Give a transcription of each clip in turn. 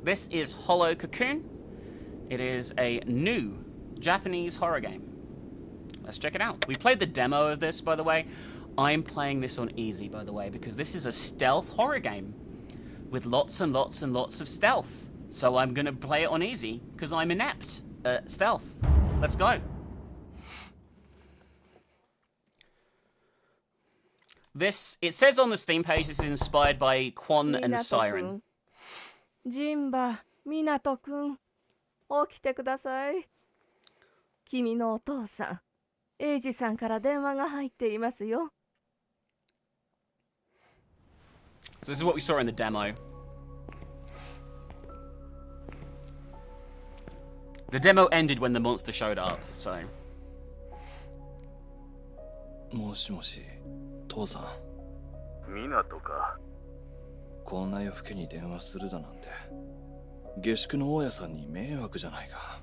This is Hollow Cocoon. It is a new Japanese horror game. Let's check it out. We played the demo of this, by the way. I'm playing this on easy, by the way, because this is a stealth horror game with lots and lots and lots of stealth. So I'm going to play it on easy because I'm inept at stealth. Let's go. This, it says on the Steam page, this is inspired by KUON and Siren. ジンバ、ミナト君、起きてください。君のお父さん、エイジさんから電話が入っていますよ。So this is what we saw in the demo. The demo ended when the monster showed up, so. もしもし、父さん。ミナトか。こんな夜更けに電話するだなんて下宿の大家さんに迷惑じゃないか。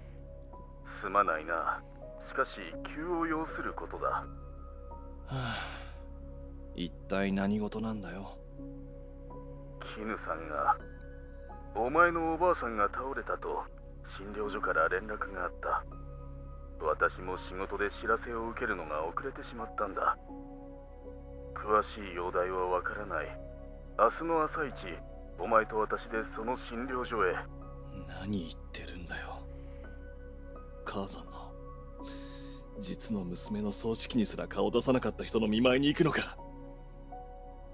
すまないな。しかし急を要することだ。はあ、一体何事なんだよ。キヌさんが、お前のおばあさんが倒れたと診療所から連絡があった。私も仕事で知らせを受けるのが遅れてしまったんだ。詳しい容体はわからない。明日の朝一、お前と私でその診療所へ。何言ってるんだよ。母さんの実の娘の葬式にすら顔出さなかった人の見舞いに行くのか。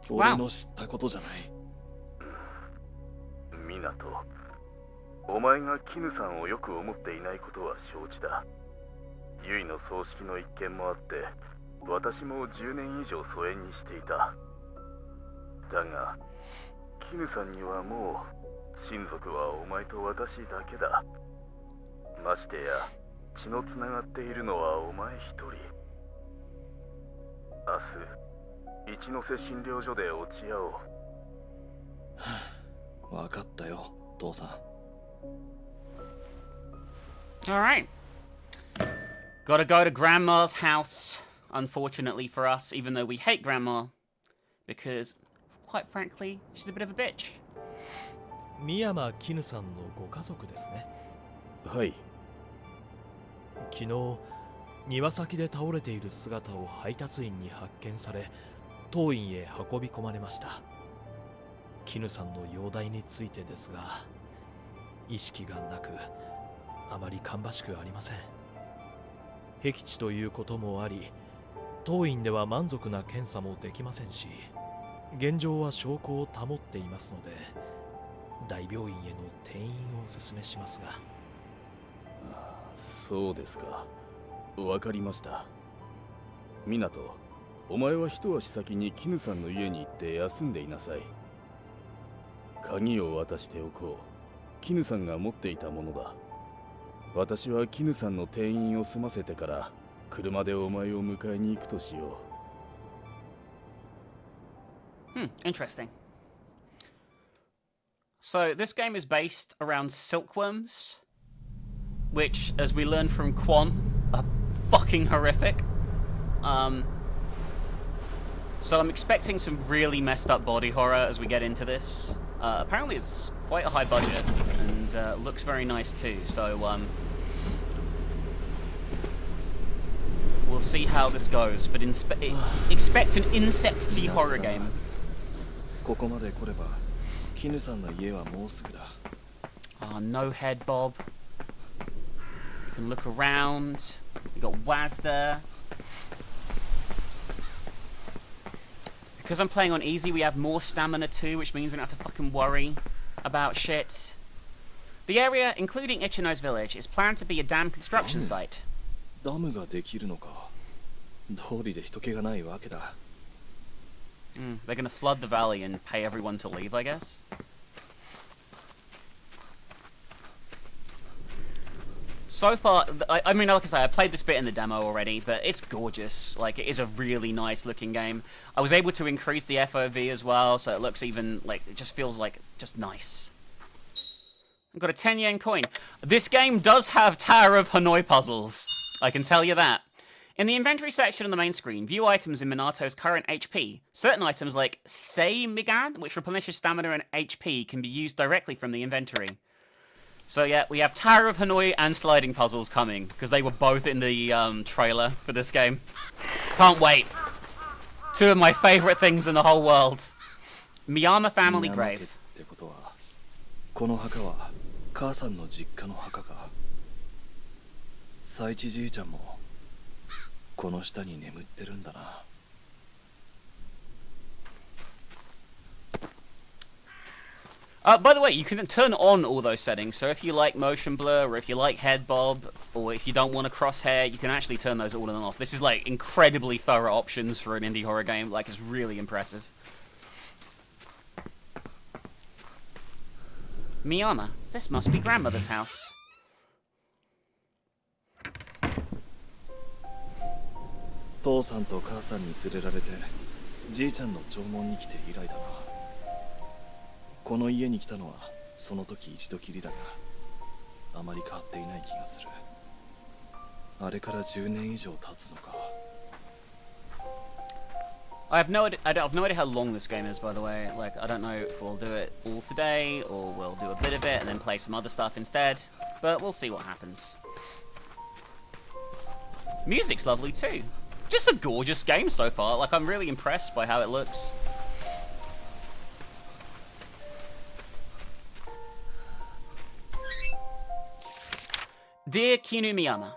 俺の知ったことじゃない。ミナト、お前がキヌさんをよく思っていないことは承知だ。ユイの葬式の一件もあって、私も10年以上疎遠にしていた。だが、キヌさんにはもう親族はお前と私だけだ。ましてや血のつながっているのはお前一人。明日一ノ瀬診療所で落ち合おう。わかったよ、父さん。Alright. Gotta go to Grandma's house, unfortunately for us, even though we hate Grandma, because, quite frankly, she's a bit of a bitch. 三山絹さんのご家族ですね。はい。昨日、庭先で倒れている姿を配達員に発見され、当院へ運び込まれました。絹さんの容体についてですが、意識がなく、あまり芳しくありません。僻地ということもあり、当院では満足な検査もできませんし、現状は証拠を保っていますので、大病院への転院をお勧めしますが。そうですか。わかりました。ミナト、お前は一足先にキヌさんの家に行って休んでいなさい。鍵を渡しておこう。キヌさんが持っていたものだ。私はキヌさんの転院を済ませてから車でお前を迎えに行くとしよう。Interesting. So this game is based around silkworms, which, as we learned from KUON, are fucking horrific. So I'm expecting some really messed up body horror as we get into this. Apparently it's quite a high budget and looks very nice too. So we'll see how this goes. But expect an insecty horror game. ここまで来れば、絹さんの家はもうすぐだ。No head, Bob. You can look around. We got Waz there. Because I'm playing on easy, we have more stamina too, which means we don't have to fucking worry about shit. The area, including Ichino's village, is planned to be a dam construction site. ダムができるのか。通りで人気がないわけだ。They're gonna flood the valley and pay everyone to leave, I guess. So far, I mean, like I say, I played this bit in the demo already, but it's gorgeous. Like, it is a really nice looking game. I was able to increase the FOV as well, so it looks even, like, it just feels like, just nice. I've got a 10 yen coin. This game does have Tower of Hanoi puzzles. I can tell you that. In the inventory section on the main screen, view items in Minato's current HP. Certain items like Sei Migan, which replenishes stamina and HP, can be used directly from the inventory. So yeah, we have Tower of Hanoi and sliding puzzles coming, because they were both in the trailer for this game. Can't wait. Two of my favorite things in the whole world. Miyama family 宮間家っ grave. てことはこの墓は母さんの実家の墓か。佐一じいちゃんもこの下に眠ってるんだな。By the way, you can turn on all those settings, so if you like motion blur, or if you like head bob, or if you don't want a crosshair, you can actually turn those all on and off. This is like incredibly thorough options for an indie horror game, like it's really impressive. Miyama, this must be grandmother's house. 父さんと母さんに連れられてじいちゃんの弔問に来て以来だな。この家に来たのはその時一度きりだが、あまり変わっていない気がする。あれから10年以上経つのか。I have no idea how long this game is, by the way. Like, I don't know if we'll do it all today, or we'll do a bit of it and then play some other stuff instead. But we'll see what happens. Music's lovely too. Just a gorgeous game so far. Like, I'm really impressed by how it looks. Dear Kinu Miyama,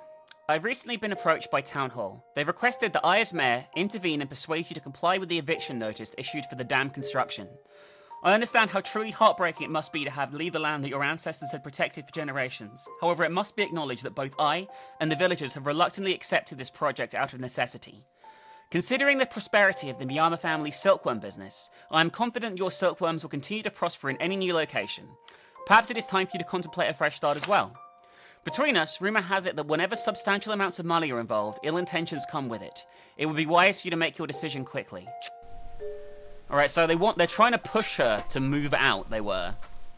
I've recently been approached by Town Hall. They've requested that I, as mayor, intervene and persuade you to comply with the eviction notice issued for the dam construction. I understand how truly heartbreaking it must be to have to leave the land that your ancestors had protected for generations. However, it must be acknowledged that both I and the villagers have reluctantly accepted this project out of necessity. Considering the prosperity of the Miyama family's silkworm business, I am confident your silkworms will continue to prosper in any new location. Perhaps it is time for you to contemplate a fresh start as well. Between us, rumour has it that whenever substantial amounts of money are involved, ill intentions come with it. It would be wise for you to make your decision quickly. Alright, so they're trying to push her to move out, they were,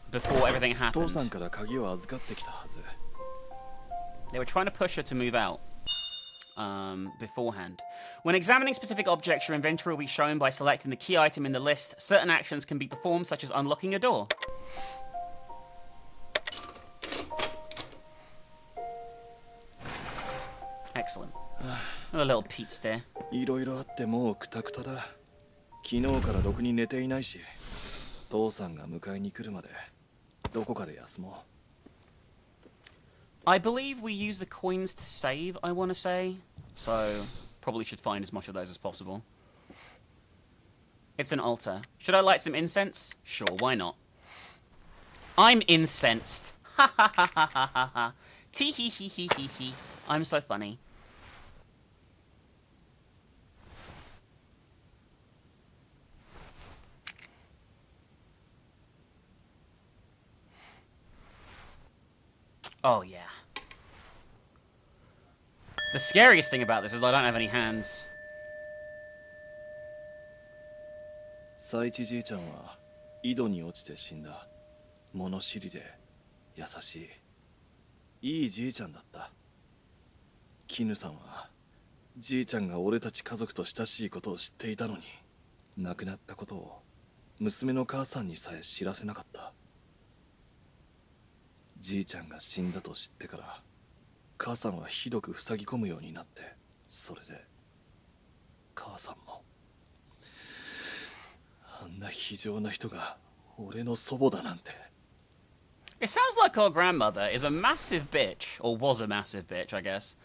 before everything 父 happened. さんから鍵を預かってきたはず。 They were trying to push her to move out beforehand. When examining specific objects, your inventory will be shown by selecting the key item in the list. Certain actions can be performed, such as unlocking a door. Excellent. A little Pete's there. いろいろあってもうクタクタだ。昨日からろくに寝ていないし、父さんが迎えに来るまでどこかで休もう。 I believe we use the coins to save, I want to say. So, probably should find as much of those as possible. It's an altar. Should I light some incense? Sure, why not? I'm incensed. Ha ha ha ha ha ha ha. Tee hee hee hee hee hee. I'm so funny. Oh, yeah. The scariest thing about this is I don't have any hands. 佐一じいちゃんは井戸に落ちて死んだ。物知りで優しい、いいじいちゃんだった。絹さんはじいちゃんが俺たち家族と親しいことを知っていたのに、亡くなったことを娘の母さんにさえ知らせなかった。じいちゃんが死んだと知ってから母さんはひどく塞ぎ込むようになって、それで母さんもあんな非情な人が俺の祖母だなんて。 It sounds like our grandmother is a massive bitch, or was a massive bitch, I guess.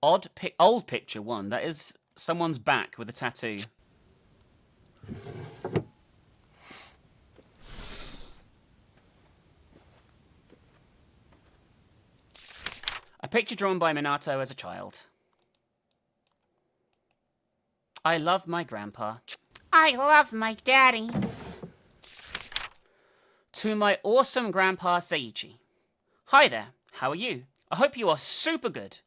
Old picture one. That is someone's back with a tattoo. A picture drawn by Minato as a child. I love my grandpa. I love my daddy. To my awesome grandpa Seiichi. Hi there, how are you? I hope you are super good.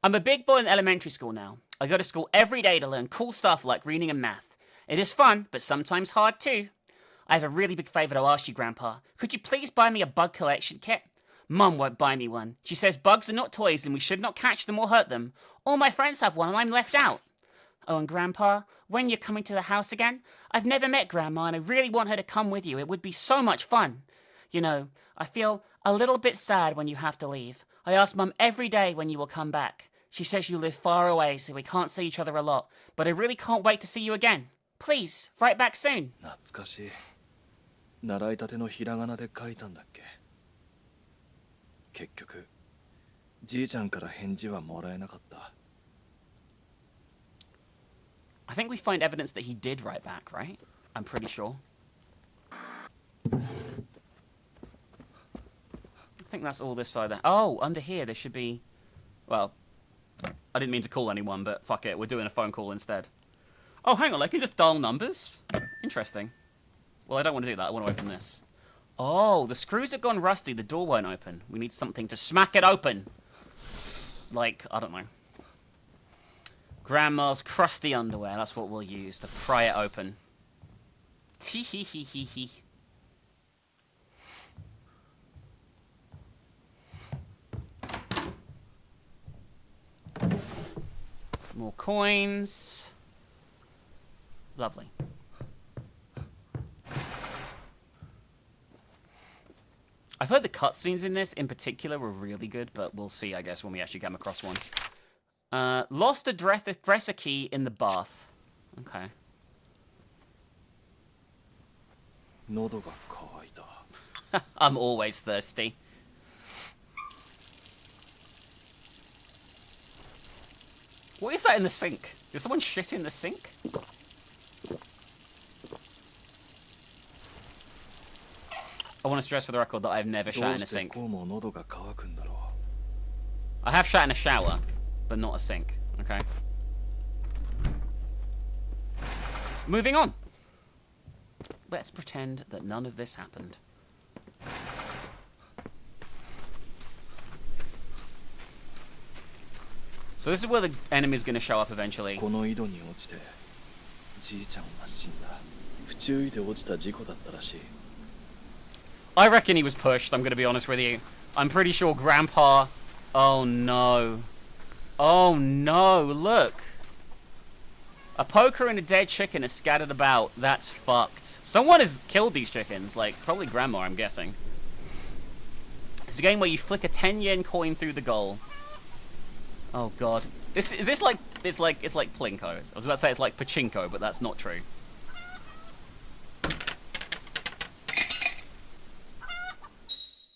I'm a big boy in elementary school now. I go to school every day to learn cool stuff like reading and math. It is fun, but sometimes hard too. I have a really big favour to ask you, Grandpa. Could you please buy me a bug collection kit? Mum won't buy me one. She says bugs are not toys and we should not catch them or hurt them. All my friends have one and I'm left out. Oh, and Grandpa, when you're coming to the house again? I've never met Grandma, and I really want her to come with you. It would be so much fun. You know, I feel a little bit sad when you have to leave. I ask Mum every day when you will come back. She says you live far away, so we can't see each other a lot. But I really can't wait to see you again. Please, write back soon. 懐かしい。習いたてのひらがなで書いたんだっけ。結局、じいちゃんから返事はもらえなかった。I think we find evidence that he did write back, right? I'm pretty sure. I think that's all this side there. Oh, under here there should be... Well, I didn't mean to call anyone, but fuck it, we're doing a phone call instead. Oh, hang on, I can just dial numbers? Interesting. Well, I don't want to do that, I want to open this. Oh, the screws have gone rusty, the door won't open. We need something to smack it open. Like, I don't know. Grandma's crusty underwear, that's what we'll use to pry it open. Tee hee hee hee hee. More coins. Lovely. I've heard the cutscenes in this in particular were really good, but we'll see, I guess, when we actually come across one. Lost a dresser key in the bath. Okay. 喉が渇いた。I'm always thirsty. What is that in the sink? Did someone shit in the sink? I want to stress for the record that I've never shat in a sink. どうしてこうも喉が渇くんだろう。I have shat in a shower, but not a sink. Okay. Moving on. Let's pretend that none of this happened. So this is where the enemy's going to show up eventually. この井戸に落ちて、じいちゃんは死んだ。不注意で落ちた事故だったらしい。I reckon he was pushed, I'm going to be honest with you. I'm pretty sure Grandpa... Oh no. Oh no, look. A poker and a dead chicken are scattered about. That's fucked. Someone has killed these chickens, like, probably Grandma, I'm guessing. It's a game where you flick a 10 yen coin through the goal. Oh god. Is this like... It's like Plinko. I was about to say it's like Pachinko, but that's not true.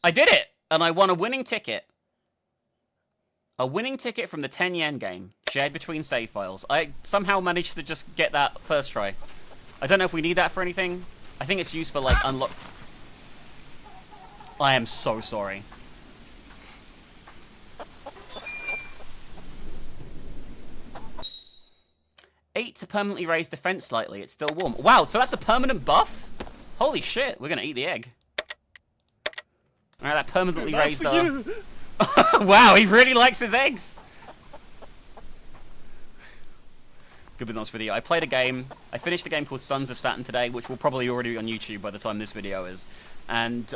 I did it! And I won a winning ticket. A winning ticket from the 10 yen game, shared between save files. I somehow managed to just get that first try. I don't know if we need that for anything. I think it's used for, like, unlock... I am so sorry. Eight to permanently raise defense slightly. It's still warm. Wow, so that's a permanent buff? Holy shit, we're gonna eat the egg. Alright, that permanently raised our... Wow, he really likes his eggs! Good to be honest with you. I played a game. I finished a game called Sons of Saturn today, which will probably already be on YouTube by the time this video is. And,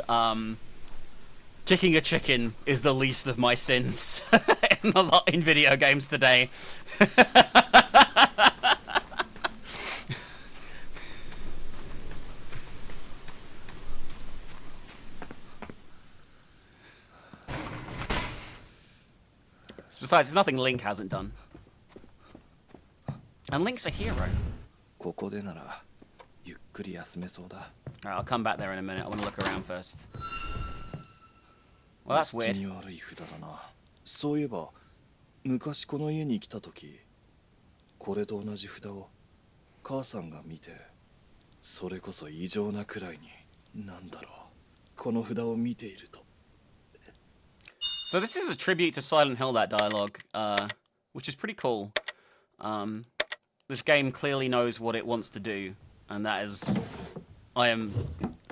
kicking a chicken is the least of my sins in video games today. Besides, there's nothing Link hasn't done. And Link's a hero. ここでならゆっくり休めそうだ。 Alright, I'll come back there in a minute. I want to look around first. Well, that's weird. 気に悪い札だな。そういえば昔この家に来た時、これと同じ札を母さんが見て、それこそ異常なくらいに、なんだろう。この札を見ていると。 So this is a tribute to Silent Hill, that dialogue, which is pretty cool. This game clearly knows what it wants to do, and that is... I am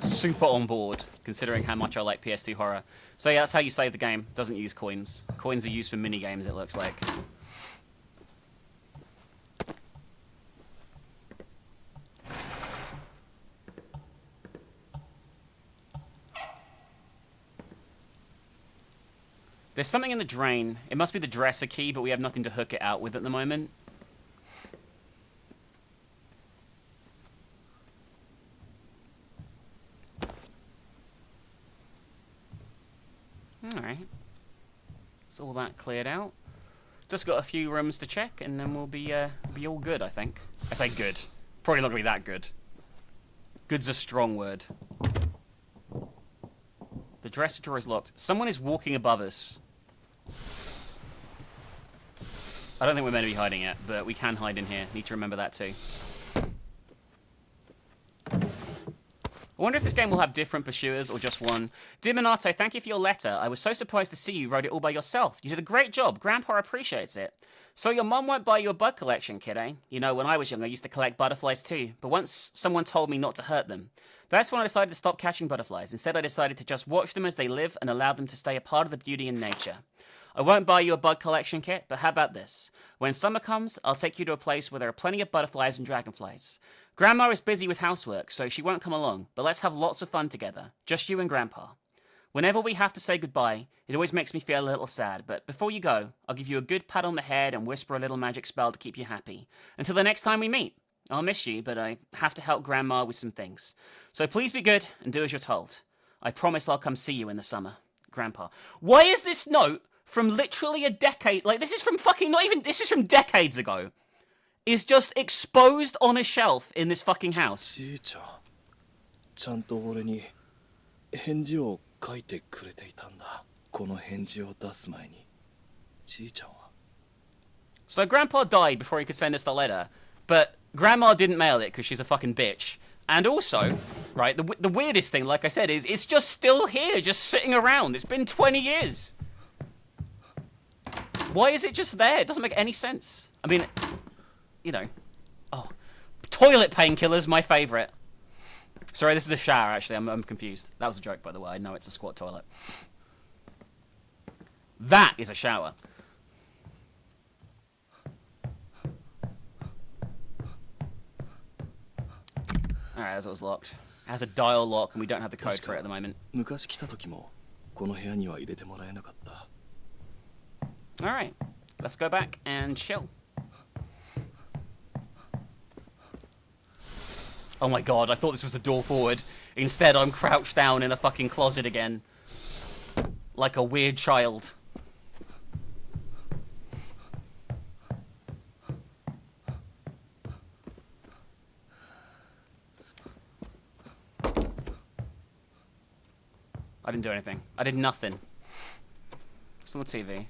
super on board, considering how much I like PS2 horror. So yeah, that's how you save the game. Doesn't use coins. Coins are used for mini-games, it looks like. There's something in the drain. It must be the dresser key, but we have nothing to hook it out with at the moment. Alright. That's all that cleared out. Just got a few rooms to check, and then we'll be all good, I think. I say good. Probably not gonna be that good. Good's a strong word. The dresser drawer is locked. Someone is walking above us. I don't think we're meant to be hiding it, but we can hide in here. Need to remember that too. I wonder if this game will have different pursuers or just one. Dear Minato, thank you for your letter. I was so surprised to see you wrote it all by yourself. You did a great job. Grandpa appreciates it. So your mom won't buy you a bug collection, kid, eh? You know, when I was young, I used to collect butterflies too. But once someone told me not to hurt them. That's when I decided to stop catching butterflies. Instead, I decided to just watch them as they live and allow them to stay a part of the beauty in nature. I won't buy you a bug collection kit, but how about this? When summer comes, I'll take you to a place where there are plenty of butterflies and dragonflies. Grandma is busy with housework, so she won't come along, but let's have lots of fun together. Just you and Grandpa. Whenever we have to say goodbye, it always makes me feel a little sad, but before you go, I'll give you a good pat on the head and whisper a little magic spell to keep you happy. Until the next time we meet. I'll miss you, but I have to help Grandma with some things. So please be good and do as you're told. I promise I'll come see you in the summer. Grandpa. Why is this note from literally a decade? Like, this is from fucking not even... This is from decades ago. Is just exposed on a shelf in this fucking house. じいちゃん、ちゃんと俺に返事を書いてくれていたんだ。この返事を出す前に、じいちゃんは。So Grandpa died before he could send us the letter, but Grandma didn't mail it because she's a fucking bitch. And also, right, the weirdest thing, like I said, is it's just still here, just sitting around. It's been 20 years. Why is it just there? It doesn't make any sense. I mean, you know. Oh. Toilet painkillers, my favourite. Sorry, this is a shower, actually. I'm confused. That was a joke, by the way. I know it's a squat toilet. That is a shower. Alright, that was locked. It has a dial lock, and we don't have the code for it at the moment. 昔来た時もこの部屋には入れてもらえなかった。 Alright, let's go back and chill. Oh my god, I thought this was the door forward. Instead, I'm crouched down in a fucking closet again. Like a weird child. I didn't do anything. I did nothing. It's on the TV.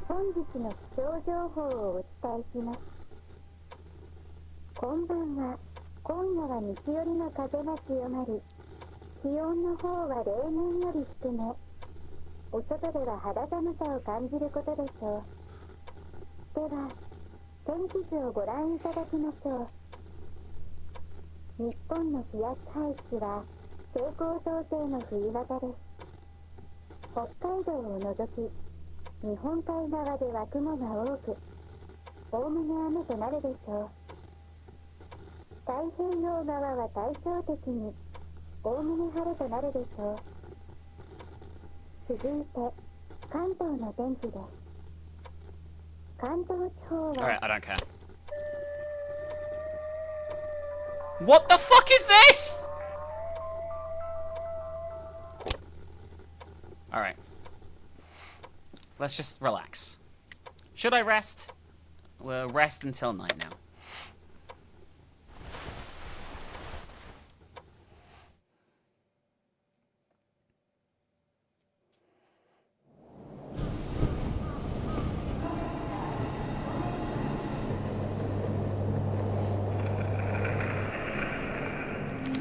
本日の気象情報をお伝えします。こんばんは。今夜は西寄りの風が強まり、気温の方は例年より低め、お外では肌寒さを感じることでしょう。では、天気図をご覧いただきましょう。日本の気圧配置は西高東低の冬型です。北海道を除き、日本海側では雲が多く、おおむね雨となるでしょう。太平洋側は対照的に、おおむね晴れとなるでしょう。続いて、関東の天気です。関東地方は、Alright, I don't care. What the fuck is this? Alright. Let's just relax. Should I rest? We'll rest until night now.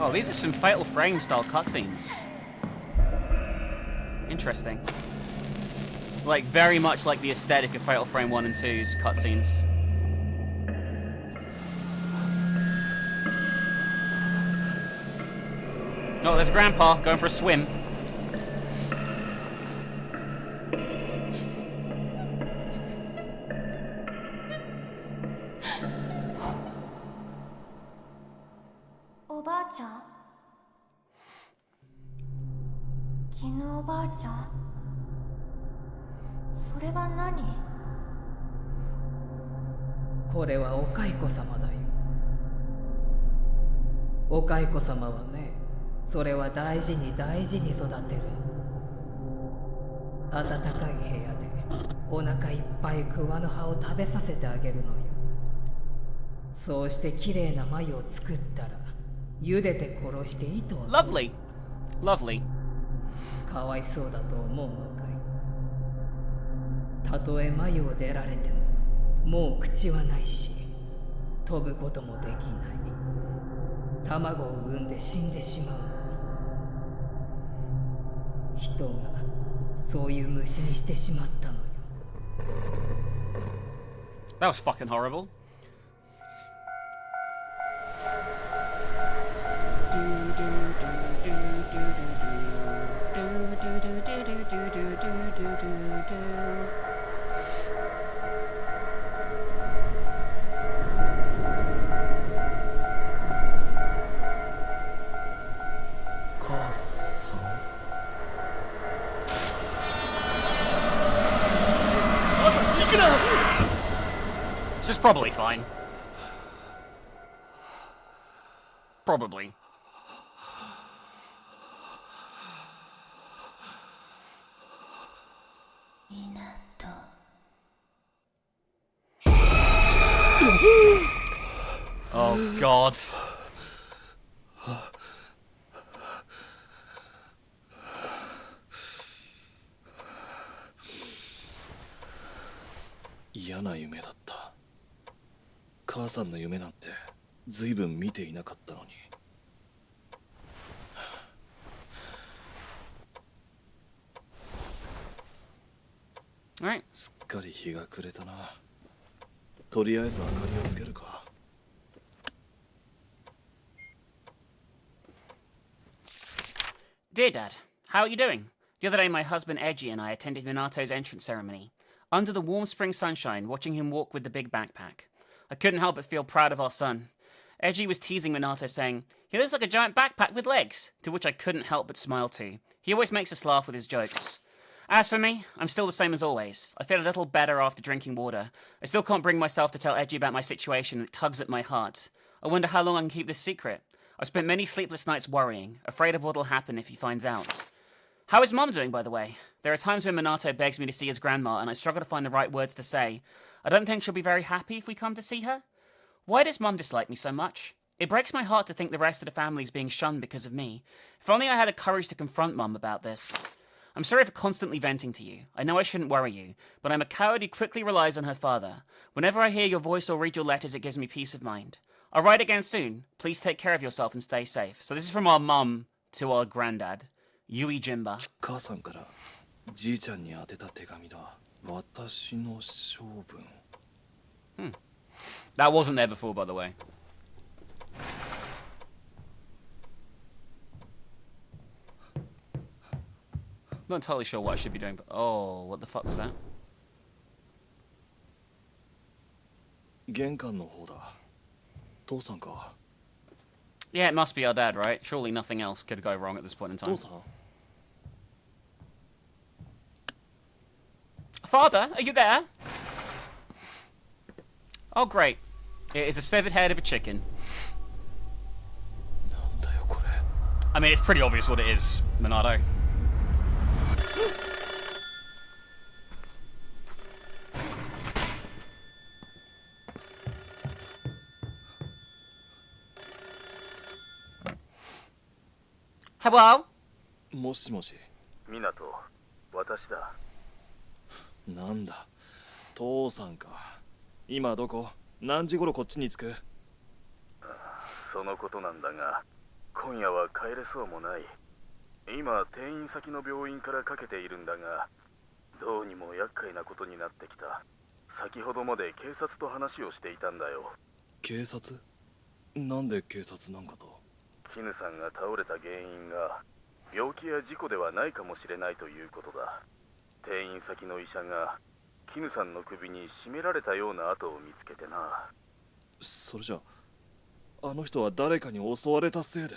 Oh, these are some Fatal Frame style cutscenes. Interesting. Like, very much like the aesthetic of Fatal Frame 1 and 2's cutscenes. Oh, there's Grandpa going for a swim. Oba-chan? 絹おばあちゃん？それは何？これはお蚕様だよ。お蚕様はね、それは大事に大事に育てる。暖かい部屋でお腹いっぱい桑の葉を食べさせてあげるのよ。そうしてきれいな繭を作ったら茹でて殺して糸を。 Lovely. Lovely. かわいそうだと思うのかい。たとえ繭を出られてももう口はないし飛ぶこともできない。卵を産んで死んでしまうの。人がそういう虫にしてしまったのよ。 That was fucking horrible. She's probably fine. Probably. Oh god.嫌な夢だった。母さんの夢なんてずいぶん見ていなかったのに。Alright. すっかり日が暮れたな。とりあえず明かりをつけるか。Dear Dad, how are you doing? The other day my husband Edgy and I attended Minato's entrance ceremony. Under the warm spring sunshine, watching him walk with the big backpack. I couldn't help but feel proud of our son. Edgy was teasing Minato, saying, "He looks like a giant backpack with legs," to which I couldn't help but smile too. He always makes us laugh with his jokes. As for me, I'm still the same as always. I feel a little better after drinking water. I still can't bring myself to tell Edgy about my situation, it tugs at my heart. I wonder how long I can keep this secret. I've spent many sleepless nights worrying, afraid of what'll happen if he finds out. How is Mom doing, by the way? There are times when Minato begs me to see his grandma, and I struggle to find the right words to say. I don't think she'll be very happy if we come to see her. Why does Mom dislike me so much? It breaks my heart to think the rest of the family is being shunned because of me. If only I had the courage to confront Mom about this. I'm sorry for constantly venting to you. I know I shouldn't worry you, but I'm a coward who quickly relies on her father. Whenever I hear your voice or read your letters, it gives me peace of mind. I'll write again soon. Please take care of yourself and stay safe. So this is from our mum to our granddad, Yui Jimba. 母さんからじいちゃんに宛てた手紙だ。私の性分。That wasn't there before, by the way. Not entirely sure what I should be doing, but oh, what the fuck was that? 玄関の方だ。父さんか。Yeah, it must be our dad, right? Surely nothing else could go wrong at this point in time. 父さん。 Father, are you there? Oh, great. It is a severed head of a chicken. なんだよこれ。 I mean, it's pretty obvious what it is, Minato. Hello? もしもし。湊、私だ。なんだ。父さんか。今どこ？何時頃こっちに着く？そのことなんだが、今夜は帰れそうもない。今、転院先の病院からかけているんだが、どうにも厄介なことになってきた。先ほどまで警察と話をしていたんだよ。警察？なんで警察なんかと？絹さんが倒れた原因が病気や事故ではないかもしれないということだ。転院先の医者が絹さんの首に絞められたような跡を見つけてな。それじゃあの人は誰かに襲われたせいで。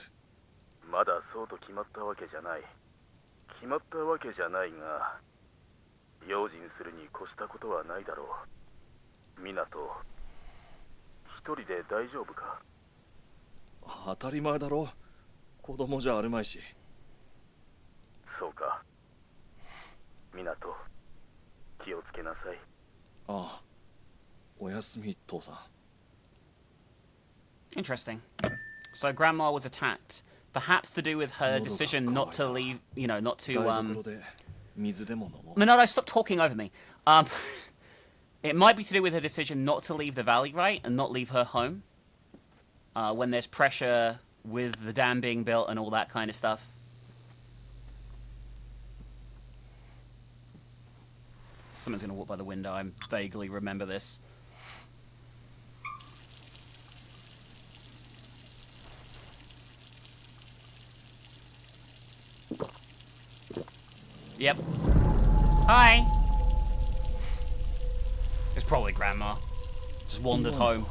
まだそうと決まったわけじゃない。決まったわけじゃないが、用心するに越したことはないだろう。湊、一人で大丈夫か？当たり前だろ。子供じゃあるまいし。そうか。湊、気をつけなさい。ああ。おやすみ、父さん。Interesting. So grandma was attacked, perhaps to do with her decision not to leave, you know, not to Minato, stop talking over me. It might be to do with her decision not to leave the valley, right, and not leave her home. When there's pressure with the dam being built and all that kind of stuff. Someone's gonna walk by the window. I vaguely remember this. Yep. Hi. It's probably Grandma. Just wandered home.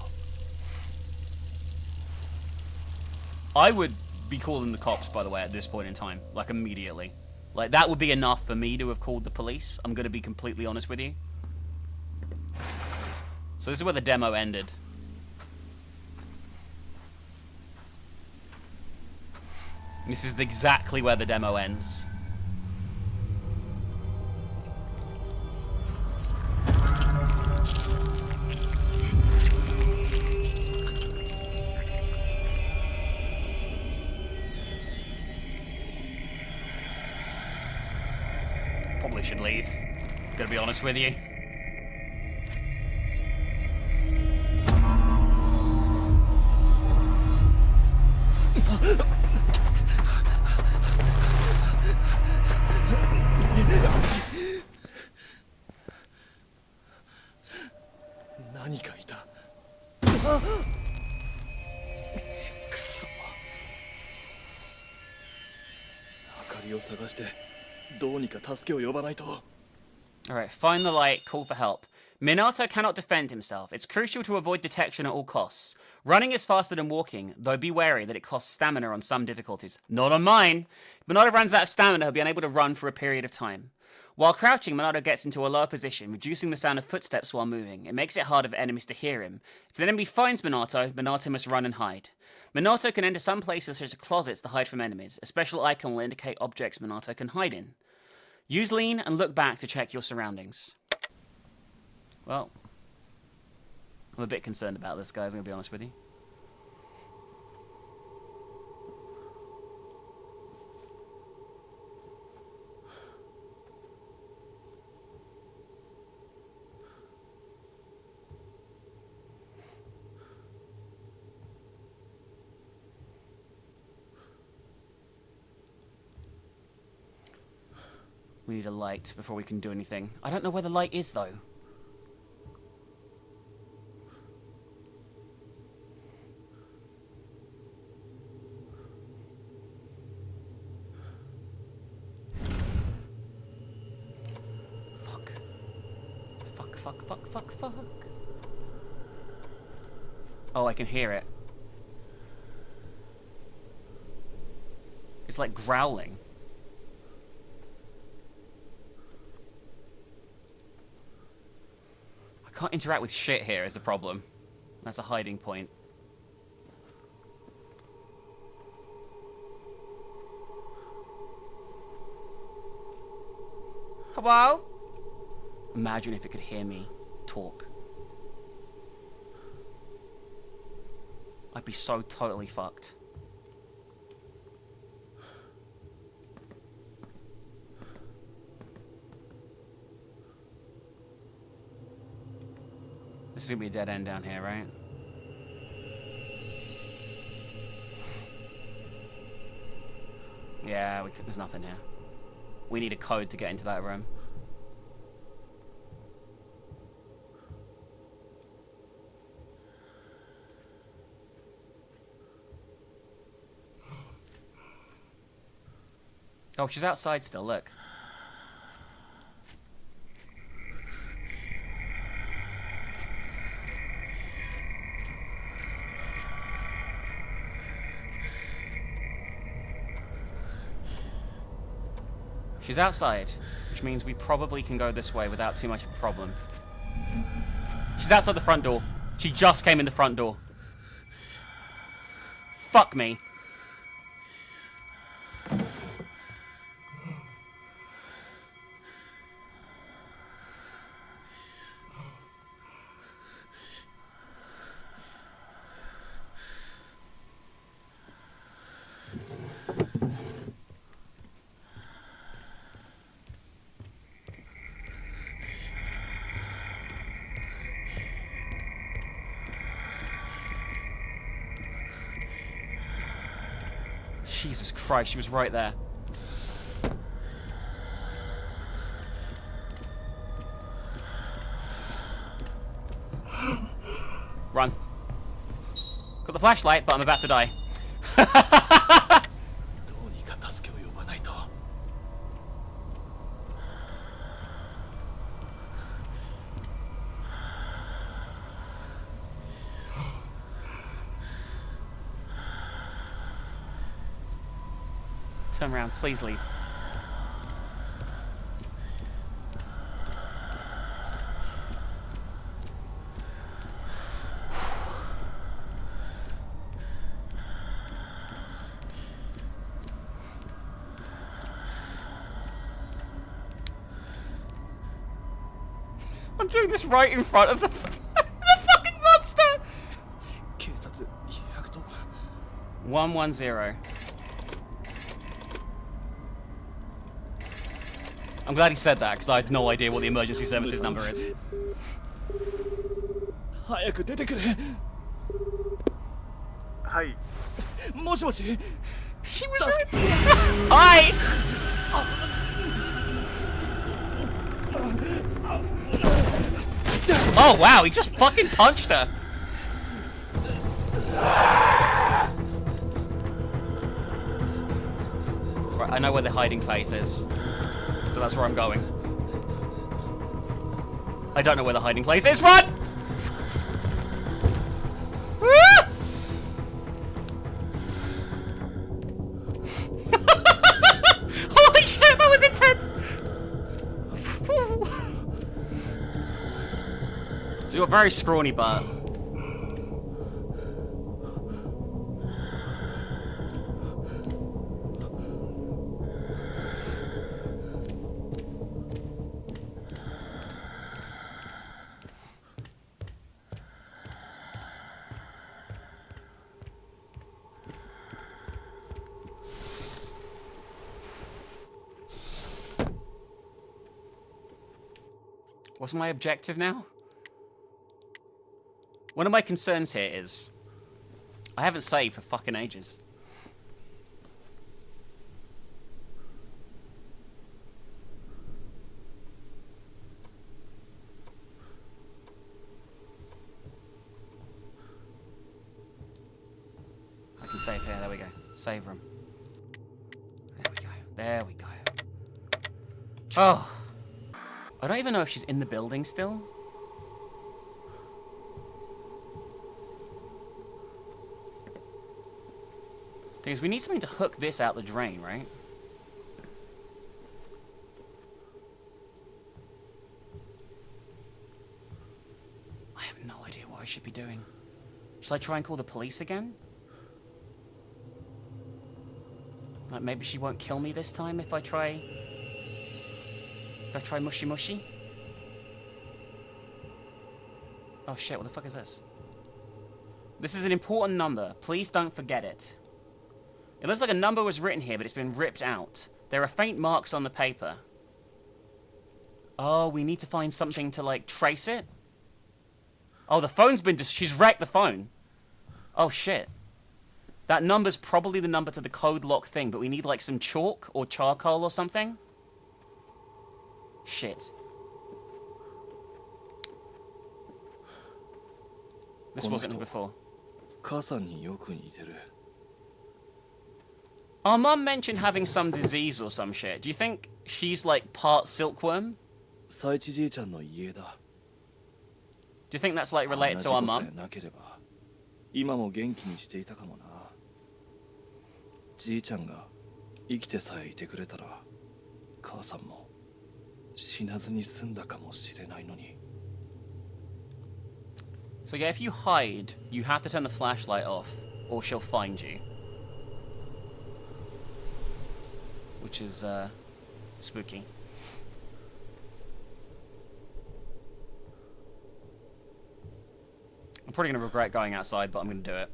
I would be calling the cops, by the way, at this point in time. Like, immediately. Like, that would be enough for me to have called the police. I'm gonna be completely honest with you. So this is where the demo ended. This is exactly where the demo ends. Probably should leave. Gotta be honest with you. Alright, find the light, call for help. Minato cannot defend himself. It's crucial to avoid detection at all costs. Running is faster than walking, though be wary that it costs stamina on some difficulties. Not on mine! If Minato runs out of stamina, he'll be unable to run for a period of time. While crouching, Minato gets into a lower position, reducing the sound of footsteps while moving. It makes it harder for enemies to hear him. If an enemy finds Minato, Minato must run and hide. Minato can enter some places such as closets to hide from enemies. A special icon will indicate objects Minato can hide in. Use lean and look back to check your surroundings. Well, I'm a bit concerned about this, guys, I'm going to be honest with you. We need a light before we can do anything. I don't know where the light is, though. Fuck. Fuck, fuck, fuck, fuck, fuck. Oh, I can hear it. It's like growling. Can't interact with shit here is the problem. That's a hiding point. Hello? Imagine if it could hear me talk. I'd be so totally fucked. This is gonna be a dead end down here, right? Yeah, there's nothing here. We need a code to get into that room. Oh, she's outside still, look. She's outside, which means we probably can go this way without too much of a problem. She's outside the front door. She just came in the front door. Fuck me. Jesus Christ, she was right there. Run. Got the flashlight, but I'm about to die. どうにか助けを呼ばないと。 Turn around, please leave. I'm doing this right in front of the fucking monster! 警察110 110. I'm glad he said that, because I had no idea what the emergency services number is. 早く出てくれ。はい。もしもし。 She was right. Hi! Oh wow, he just fucking punched her. Right, I know where the hiding place is. So that's where I'm going. I don't know where the hiding place is. Run! Ah! Holy shit, that was intense! So you're very scrawny, but... What's my objective now? One of my concerns here is I haven't saved for fucking ages. I can save here. There we go. Save room. There we go. There we go. Oh. I don't even know if she's in the building still. Thing is, we need something to hook this out the drain, right? I have no idea what I should be doing. Should I try and call the police again? Like, maybe she won't kill me this time if I try... If I try mushy mushy? Oh shit, what the fuck is this? This is an important number. Please don't forget it. It looks like a number was written here, but it's been ripped out. There are faint marks on the paper. Oh, we need to find something to, like, trace it? Oh, the phone's been she's wrecked the phone. Oh shit. That number's probably the number to the code lock thing, but we need, like, some chalk or charcoal or something. Shit. This wasn't here before. 母さんによく似てる。 Our mum mentioned having some disease or some shit. Do you think she's like part silkworm? 佐一じいちゃんの家だ。 Do you think that's like related to our あんな事故さ mum? えなければ今も元気にしていたかもな。じいちゃんが生きてさえいてくれたら母さんも死なずに済んだかもしれないのに。 So yeah, if you hide, you have to turn the flashlight off, or she'll find you. Which is, spooky. I'm probably gonna regret going outside, but I'm gonna do it.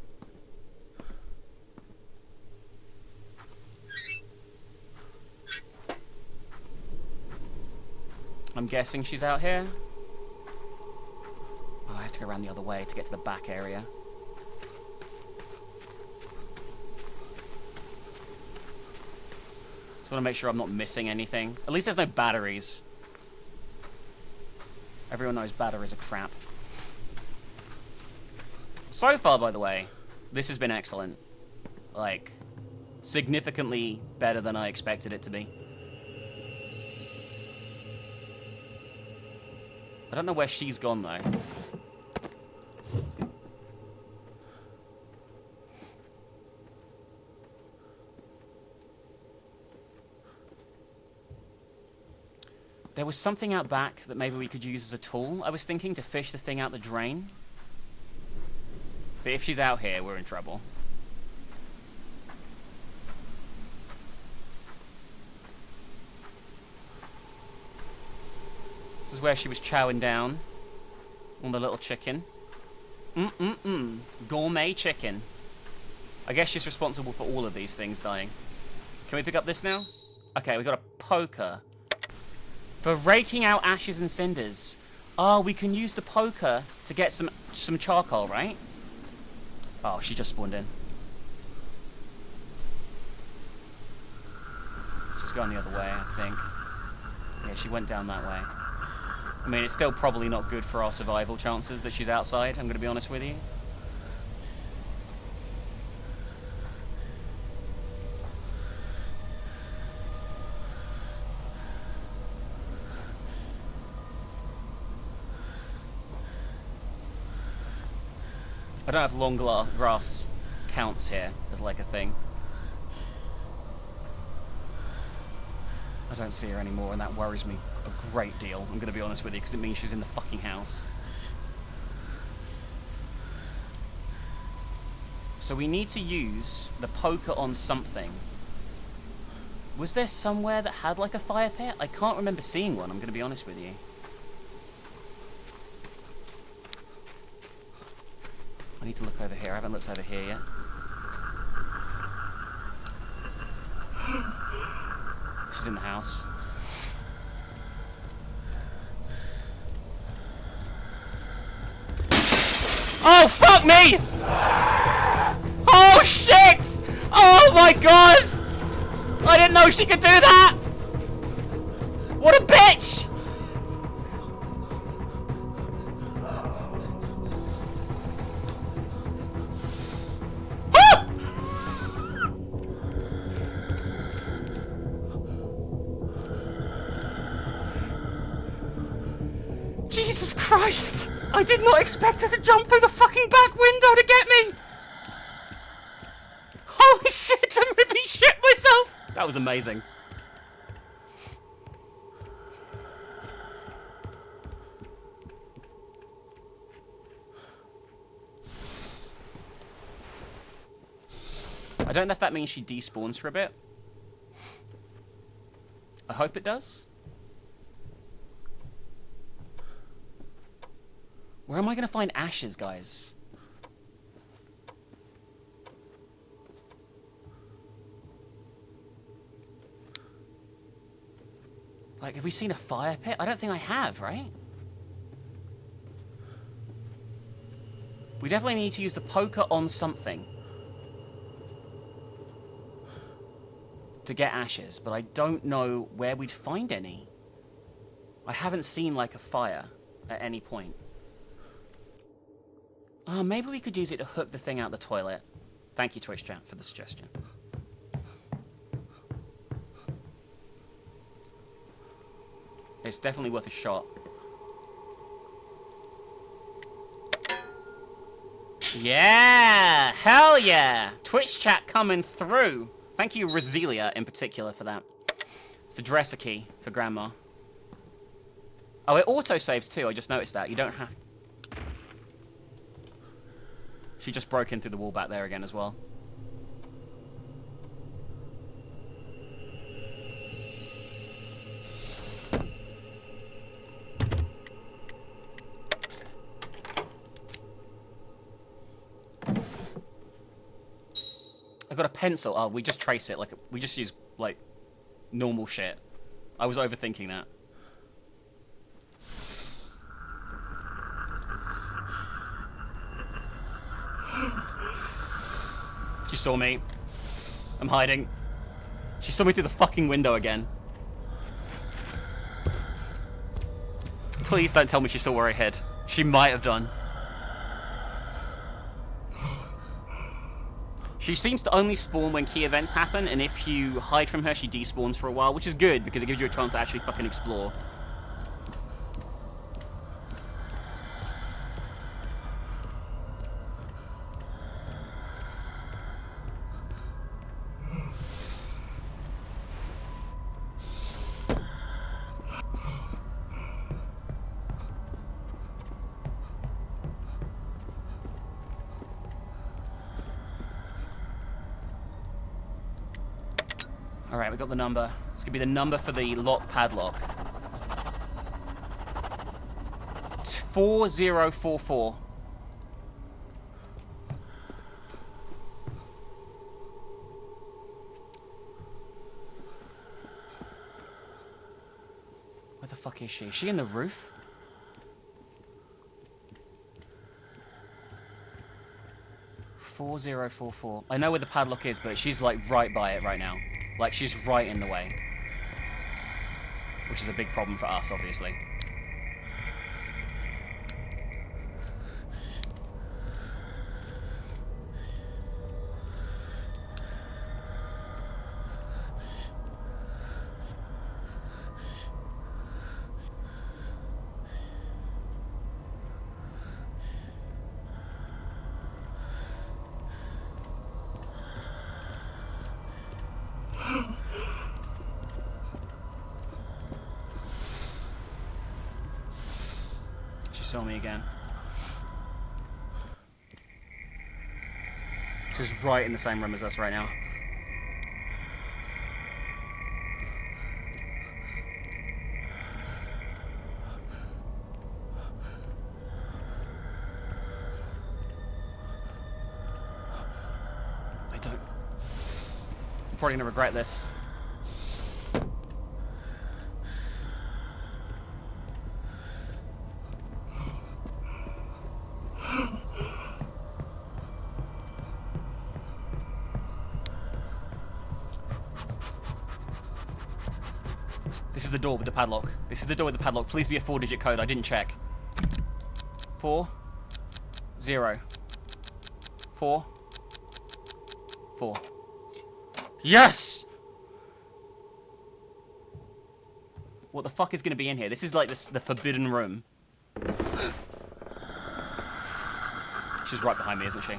I'm guessing she's out here. Oh, I have to go around the other way to get to the back area. Just want to make sure I'm not missing anything. At least there's no batteries. Everyone knows batteries are crap. So far, by the way, this has been excellent. Like, significantly better than I expected it to be. I don't know where she's gone, though. There was something out back that maybe we could use as a tool. I was thinking to fish the thing out the drain. But if she's out here, we're in trouble. This is where she was chowing down on the little chicken. Gourmet chicken. I guess she's responsible for all of these things dying. Can we pick up this now? Okay, we got a poker. For raking out ashes and cinders. Oh, we can use the poker to get some charcoal, right? Oh, she just spawned in. She's going the other way, I think. Yeah, she went down that way. I mean, it's still probably not good for our survival chances that she's outside, I'm going to be honest with you. I don't have long grass counts here as like a thing. I don't see her anymore, and that worries me a great deal, I'm going to be honest with you, because it means she's in the fucking house. So we need to use the poker on something. Was there somewhere that had like a fire pit? I can't remember seeing one, I'm going to be honest with you. I need to look over here. I haven't looked over here yet. She's in the house. Oh, fuck me! Oh, shit! Oh, my God! I didn't know she could do that! What a bitch! Jesus Christ! I did not expect her to jump through the fucking back window to get me! Holy shit, I'm gonna be shit myself! That was amazing. I don't know if that means she despawns for a bit. I hope it does. Where am I going to find ashes, guys? Like, have we seen a fire pit? I don't think I have, right? We definitely need to use the poker on something to get ashes, but I don't know where we'd find any. I haven't seen, like, a fire at any point. Oh, maybe we could use it to hook the thing out the toilet. Thank you, Twitch chat, for the suggestion. It's definitely worth a shot. Yeah! Hell yeah! Twitch chat coming through. Thank you, Roselia, in particular, for that. It's the dresser key for Grandma. Oh, it auto-saves too, I just noticed that. You don't have... She just broke in through the wall back there again as well. I got a pencil. Oh, we just trace it. Like, we just use, like, normal shit. I was overthinking that. She saw me. I'm hiding. She saw me through the fucking window again. Please don't tell me she saw where I hid. She might have done. She seems to only spawn when key events happen, and if you hide from her, she despawns for a while, which is good, because it gives you a chance to actually fucking explore. Alright, we got the number. It's gonna be the number for the lock padlock. 4044. Where the fuck is she? Is she in the roof? $4044. I know where the padlock is, but she's like right by it right now. Like, she's right in the way. Which is a big problem for us, obviously. She saw me again. She's right in the same room as us right now. I'm probably gonna regret this. This is the door with the padlock. This is the door with the padlock. Please be a 4-digit code. I didn't check. 4 0 4 4. Yes! What the fuck is going to be in here? This is like the forbidden room. She's right behind me, isn't she?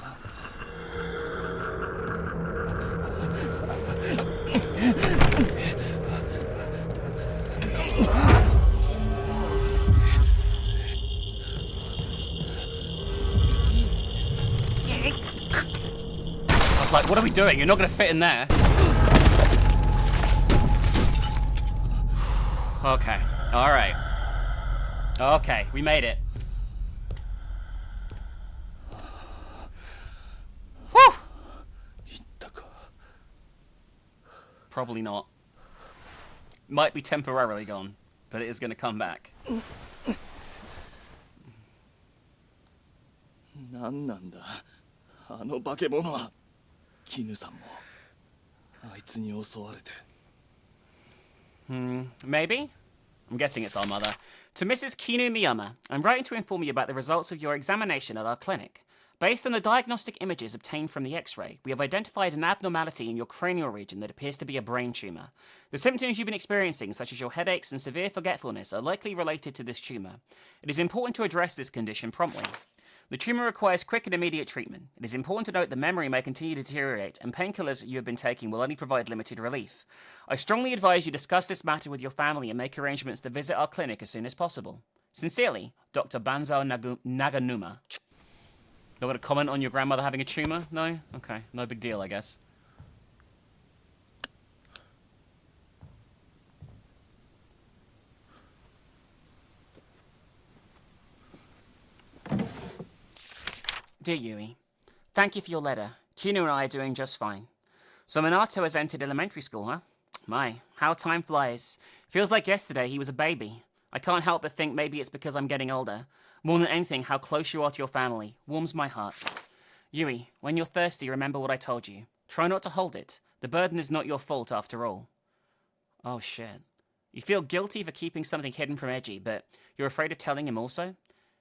I was like, what are we doing? You're not going to fit in there. Okay. Alright. Okay, we made it. Whew! Probably not. Might be temporarily gone, but it is going to come back. なんなんだあの化け物は。絹さんもあいつに襲われて。Maybe? I'm guessing it's our mother. To Mrs. Kinu Miyama, I'm writing to inform you about the results of your examination at our clinic. Based on the diagnostic images obtained from the X-ray, we have identified an abnormality in your cranial region that appears to be a brain tumor. The symptoms you've been experiencing, such as your headaches and severe forgetfulness, are likely related to this tumor. It is important to address this condition promptly. The tumor requires quick and immediate treatment. It is important to note that memory may continue to deteriorate, and painkillers you have been taking will only provide limited relief. I strongly advise you discuss this matter with your family and make arrangements to visit our clinic as soon as possible. Sincerely, Dr. Banzao Naganuma. Not going to comment on your grandmother having a tumor? No? Okay, no big deal, I guess. Dear Yui, thank you for your letter. Kinu and I are doing just fine. So Minato has entered elementary school, huh? My, how time flies. Feels like yesterday he was a baby. I can't help but think maybe it's because I'm getting older. More than anything, how close you are to your family warms my heart. Yui, when you're thirsty, remember what I told you. Try not to hold it. The burden is not your fault after all. Oh shit. You feel guilty for keeping something hidden from Edgy, but you're afraid of telling him also?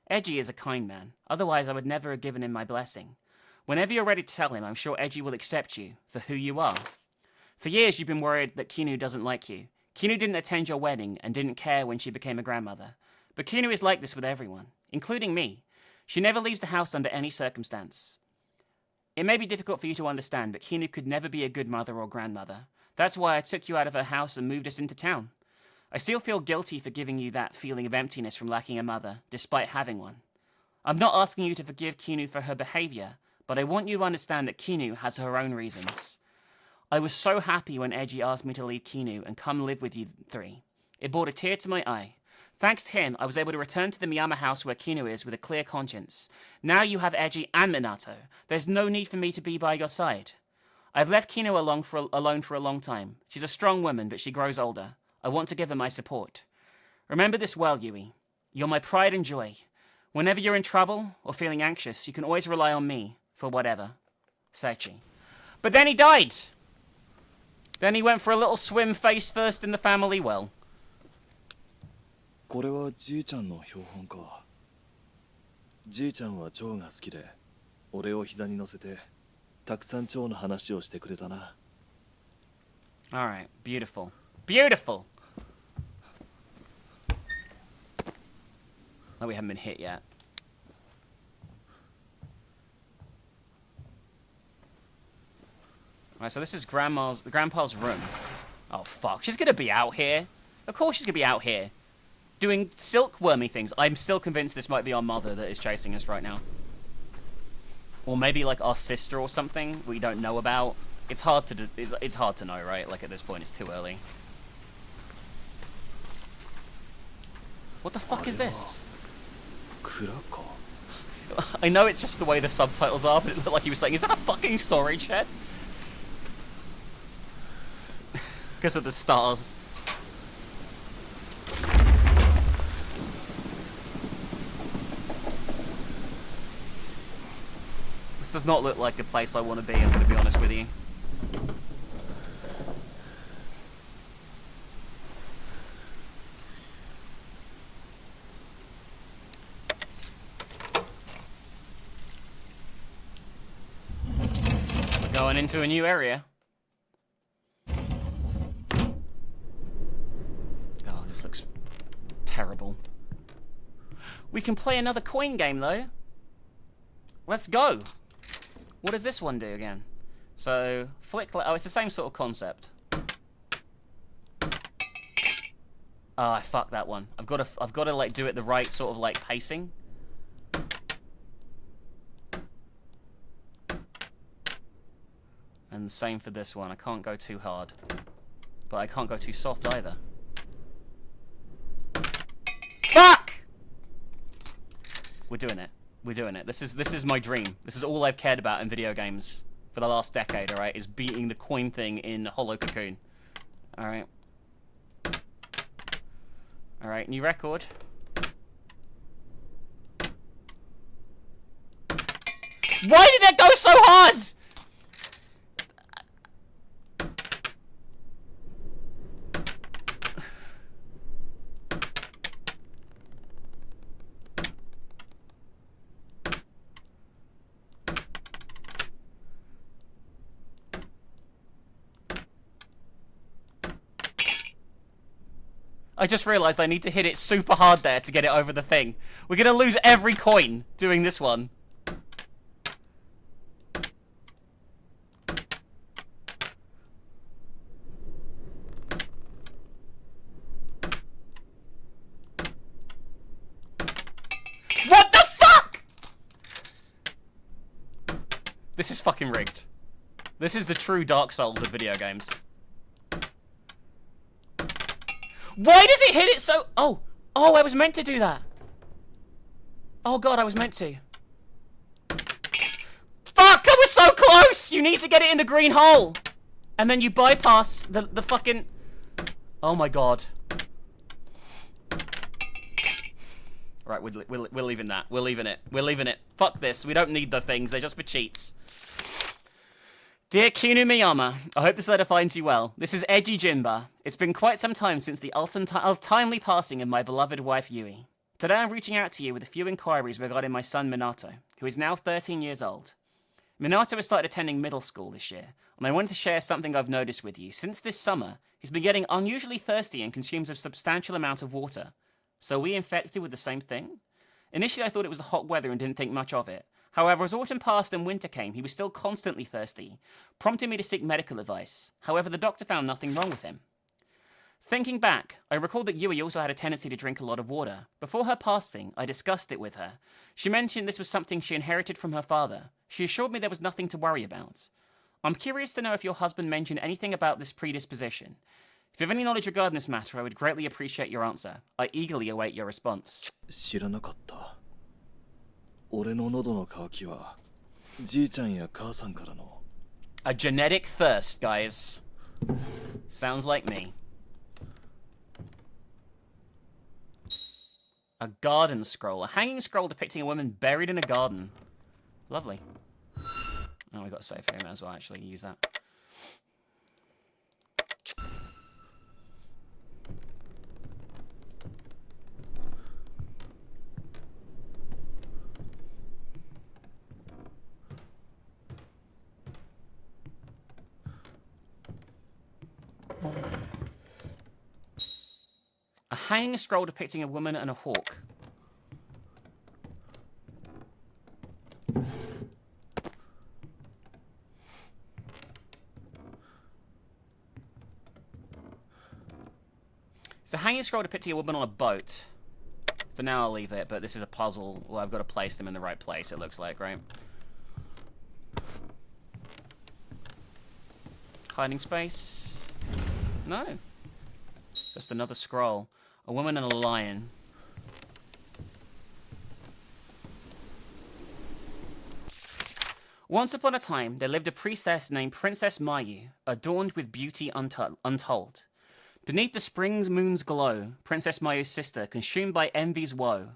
Edgy is a kind man. Otherwise, I would never have given him my blessing. Whenever you're ready to tell him, I'm sure Edgy will accept you for who you are. For years, you've been worried that Kinu doesn't like you. Kinu didn't attend your wedding and didn't care when she became a grandmother. But Kinu is like this with everyone, including me. She never leaves the house under any circumstance. It may be difficult for you to understand, but Kinu could never be a good mother or grandmother. That's why I took you out of her house and moved us into town. I still feel guilty for giving you that feeling of emptiness from lacking a mother, despite having one. I'm not asking you to forgive Kinu for her behavior, but I want you to understand that Kinu has her own reasons. I was so happy when Edgy asked me to leave Kinu and come live with you three. It brought a tear to my eye. Thanks to him, I was able to return to the Miyama house where Kinu is with a clear conscience. Now you have Edgy and Minato. There's no need for me to be by your side. I've left Kinu alone for a long time. She's a strong woman, but she grows older. I want to give her my support. Remember this well, Yui. You're my pride and joy. Whenever you're in trouble or feeling anxious, you can always rely on me for whatever. Seichi. But then he died! Then he went for a little swim face first in the family well. これはじいちゃんの標本か。じいちゃんは蝶が好きで、俺を膝に乗せて、たくさん蝶の話をしてくれたな。Alright, beautiful. Beautiful! Like we haven't been hit yet. Alright, so this is Grandpa's room. Oh fuck, she's gonna be out here. Of course she's gonna be out here. Doing silkwormy things. I'm still convinced this might be our mother that is chasing us right now. Or maybe like our sister or something we don't know about. It's hard to it's hard to know, right? Like at this point it's too early. What the fuck is this? I know it's just the way the subtitles are, but it looked like he was saying, is that a fucking storage shed? Because of the stars. This does not look like a place I want to be, I'm going to be honest with you. We're going into a new area. Oh, this looks terrible. We can play another coin game, though. Let's go. What does this one do again? So, flick... Oh, it's the same sort of concept. Oh, I fucked that one. I've got to like do it the right sort of like pacing. And same for this one. I can't go too hard, but I can't go too soft either. Fuck! We're doing it. We're doing it. This is my dream. This is all I've cared about in video games for the last decade, alright? Is beating the coin thing in Hollow Cocoon. Alright. Alright, new record. Why did that go so hard?! I just realised I need to hit it super hard there to get it over the thing. We're gonna lose every coin doing this one. What the fuck?! This is fucking rigged. This is the true Dark Souls of video games. Why does it hit it so... Oh! Oh, I was meant to do that! Oh god, I was meant to. Fuck! I was so close! You need to get it in the green hole! And then you bypass the fucking... Oh my god. Right, we're leaving that. We're leaving it. We're leaving it. Fuck this. We don't need the things. They're just for cheats. Dear Kinu Miyama, I hope this letter finds you well. This is Eiji Jinba. It's been quite some time since the untimely passing of my beloved wife Yui. Today I'm reaching out to you with a few inquiries regarding my son Minato, who is now 13 years old. Minato has started attending middle school this year, and I wanted to share something I've noticed with you. Since this summer, he's been getting unusually thirsty and consumes a substantial amount of water. So are we infected with the same thing? Initially I thought it was the hot weather and didn't think much of it. However, as autumn passed and winter came, he was still constantly thirsty, prompting me to seek medical advice. However, the doctor found nothing wrong with him. Thinking back, I recalled that Yui also had a tendency to drink a lot of water. Before her passing, I discussed it with her. She mentioned this was something she inherited from her father. She assured me there was nothing to worry about. I'm curious to know if your husband mentioned anything about this predisposition. If you have any knowledge regarding this matter, I would greatly appreciate your answer. I eagerly await your response. 知らなかった。俺の喉の渇きはじいちゃんや母さんからの A genetic thirst, guys. Sounds like me. A garden scroll. A hanging scroll depicting a woman buried in a garden. Lovely. Oh, we got a save here. Might as well actually use that. A hanging scroll depicting a woman and a hawk. It's a hanging scroll depicting a woman on a boat. For now, I'll leave it, but this is a puzzle. Well, I've got to place them in the right place, it looks like, right? Hiding space? No. Just another scroll. A woman and a lion. Once upon a time, there lived a princess named Princess Mayu, adorned with beauty untold. Beneath the spring's moon's glow, Princess Mayu's sister, consumed by envy's woe,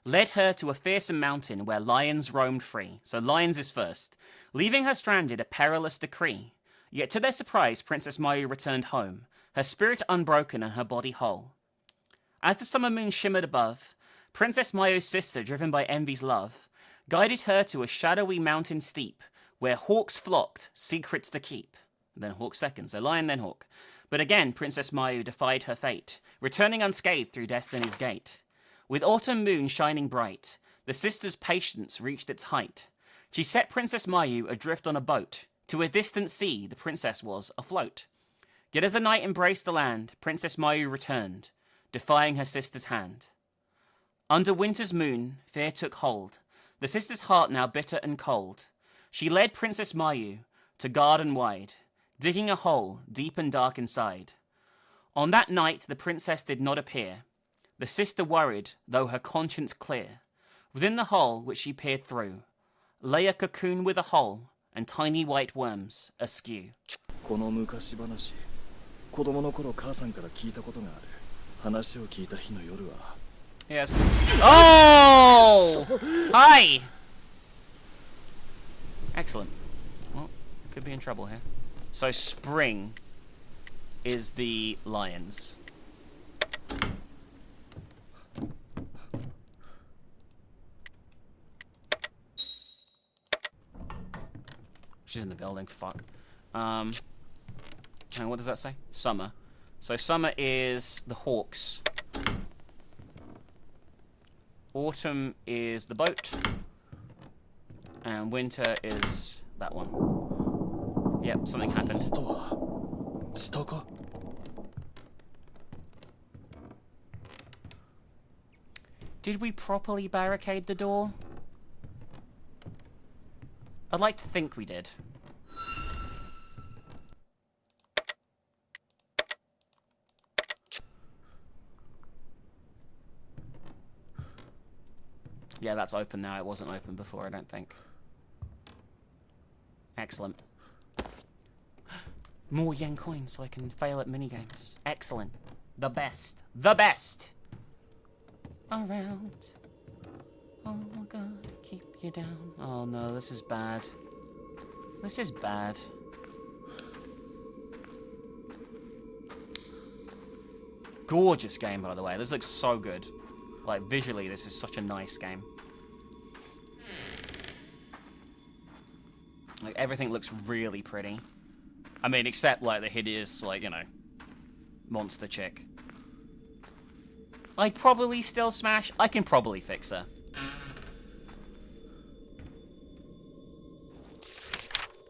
led her to a fearsome mountain where lions roamed free. So lions is first. Leaving her stranded, a perilous decree. Yet to their surprise, Princess Mayu returned home, her spirit unbroken and her body whole. As the summer moon shimmered above, Princess Mayu's sister, driven by envy's love, guided her to a shadowy mountain steep, where hawks flocked, secrets to keep. Then hawk second, so lion then hawk. But again, Princess Mayu defied her fate, returning unscathed through destiny's gate. With autumn moon shining bright, the sisters' patience reached its height. She set Princess Mayu adrift on a boat. To a distant sea, the princess was afloat. Yet as the night embraced the land, Princess Mayu returned, defying her sister's hand. Under winter's moon, fear took hold, the sister's heart now bitter and cold. She led Princess Mayu to garden wide, digging a hole deep and dark inside. On that night the princess did not appear, the sister worried, though her conscience clear. Within the hole which she peered through, lay a cocoon with a hole, and tiny white worms askew. この昔話、子供の頃母さんから聞いたことがある。話を聞いた日の夜は。Yes. Oh! Hi! Excellent. Well, could be in trouble here. So spring is the lions. She's in the building, fuck. Hang on, what does that say? Summer. So summer is the hawks. Autumn is the boat. And winter is that one. Yep, something happened. Did we properly barricade the door? I'd like to think we did. Yeah, that's open now. It wasn't open before, I don't think. Excellent. More yen coins so I can fail at minigames. Excellent. The best. The best! Around Oh my god, keep you down. Oh no, this is bad. This is bad. Gorgeous game, by the way. This looks so good. Like, visually, this is such a nice game. Like, everything looks really pretty. I mean, except, like, the hideous, like, you know, monster chick. I'd probably still smash. I can probably fix her.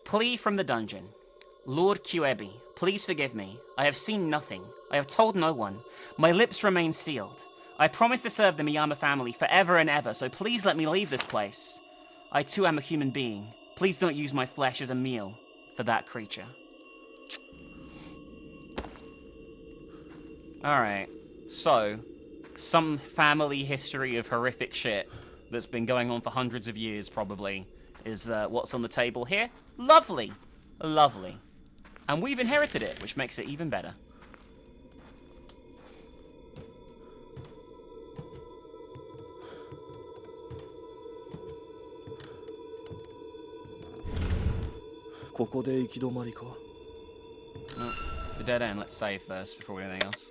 Plea from the dungeon. Lord Qebi, please forgive me. I have seen nothing. I have told no one. My lips remain sealed. I promise to serve the Miyama family forever and ever, so please let me leave this place. I too am a human being. Please don't use my flesh as a meal for that creature. Alright, so, some family history of horrific shit that's been going on for hundreds of years, probably, is what's on the table here. Lovely. Lovely. And we've inherited it, which makes it even better. Oh, it's a dead end. Let's save first before we do anything else.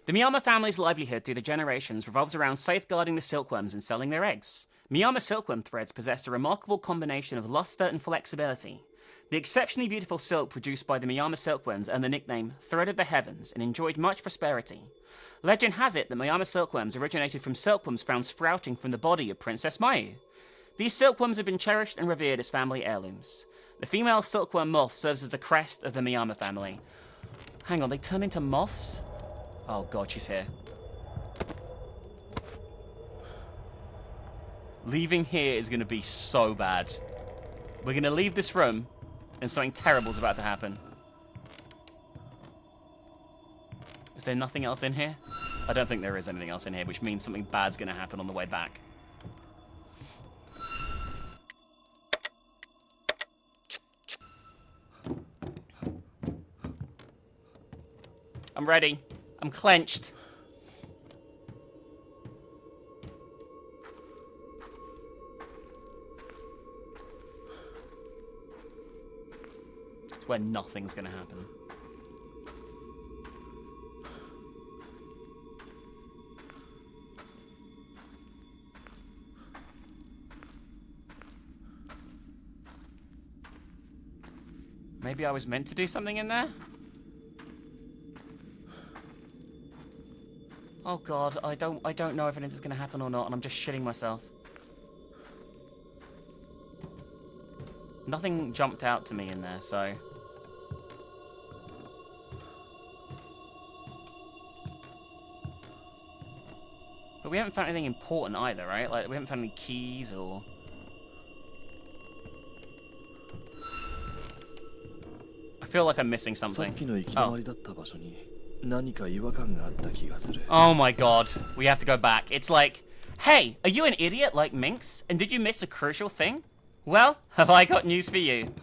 The Miyama family's livelihood through the generations revolves around safeguarding the silkworms and selling their eggs. Miyama silkworm threads possess a remarkable combination of luster and flexibility. The exceptionally beautiful silk produced by the Miyama silkworms earned the nickname Thread of the Heavens and enjoyed much prosperity. Legend has it that Miyama silkworms originated from silkworms found sprouting from the body of Princess Mayu. These silkworms have been cherished and revered as family heirlooms. The female silkworm moth serves as the crest of the Miyama family. Hang on, they turn into moths? Oh god, she's here. Leaving here is going to be so bad. We're going to leave this room, and something terrible is about to happen. Is there nothing else in here? I don't think there is anything else in here, which means something bad's going to happen on the way back. I'm ready. I'm clenched. It's where nothing's gonna happen. Maybe I was meant to do something in there? Oh god, I don't know if anything's gonna happen or not, and I'm just shitting myself. Nothing jumped out to me in there, so... But we haven't found anything important either, right? Like, we haven't found any keys or... I feel like I'm missing something. Oh. Oh my god, we have to go back. It's like, hey, are you an idiot like Minx? And did you miss a crucial thing? Well, have I got news for you.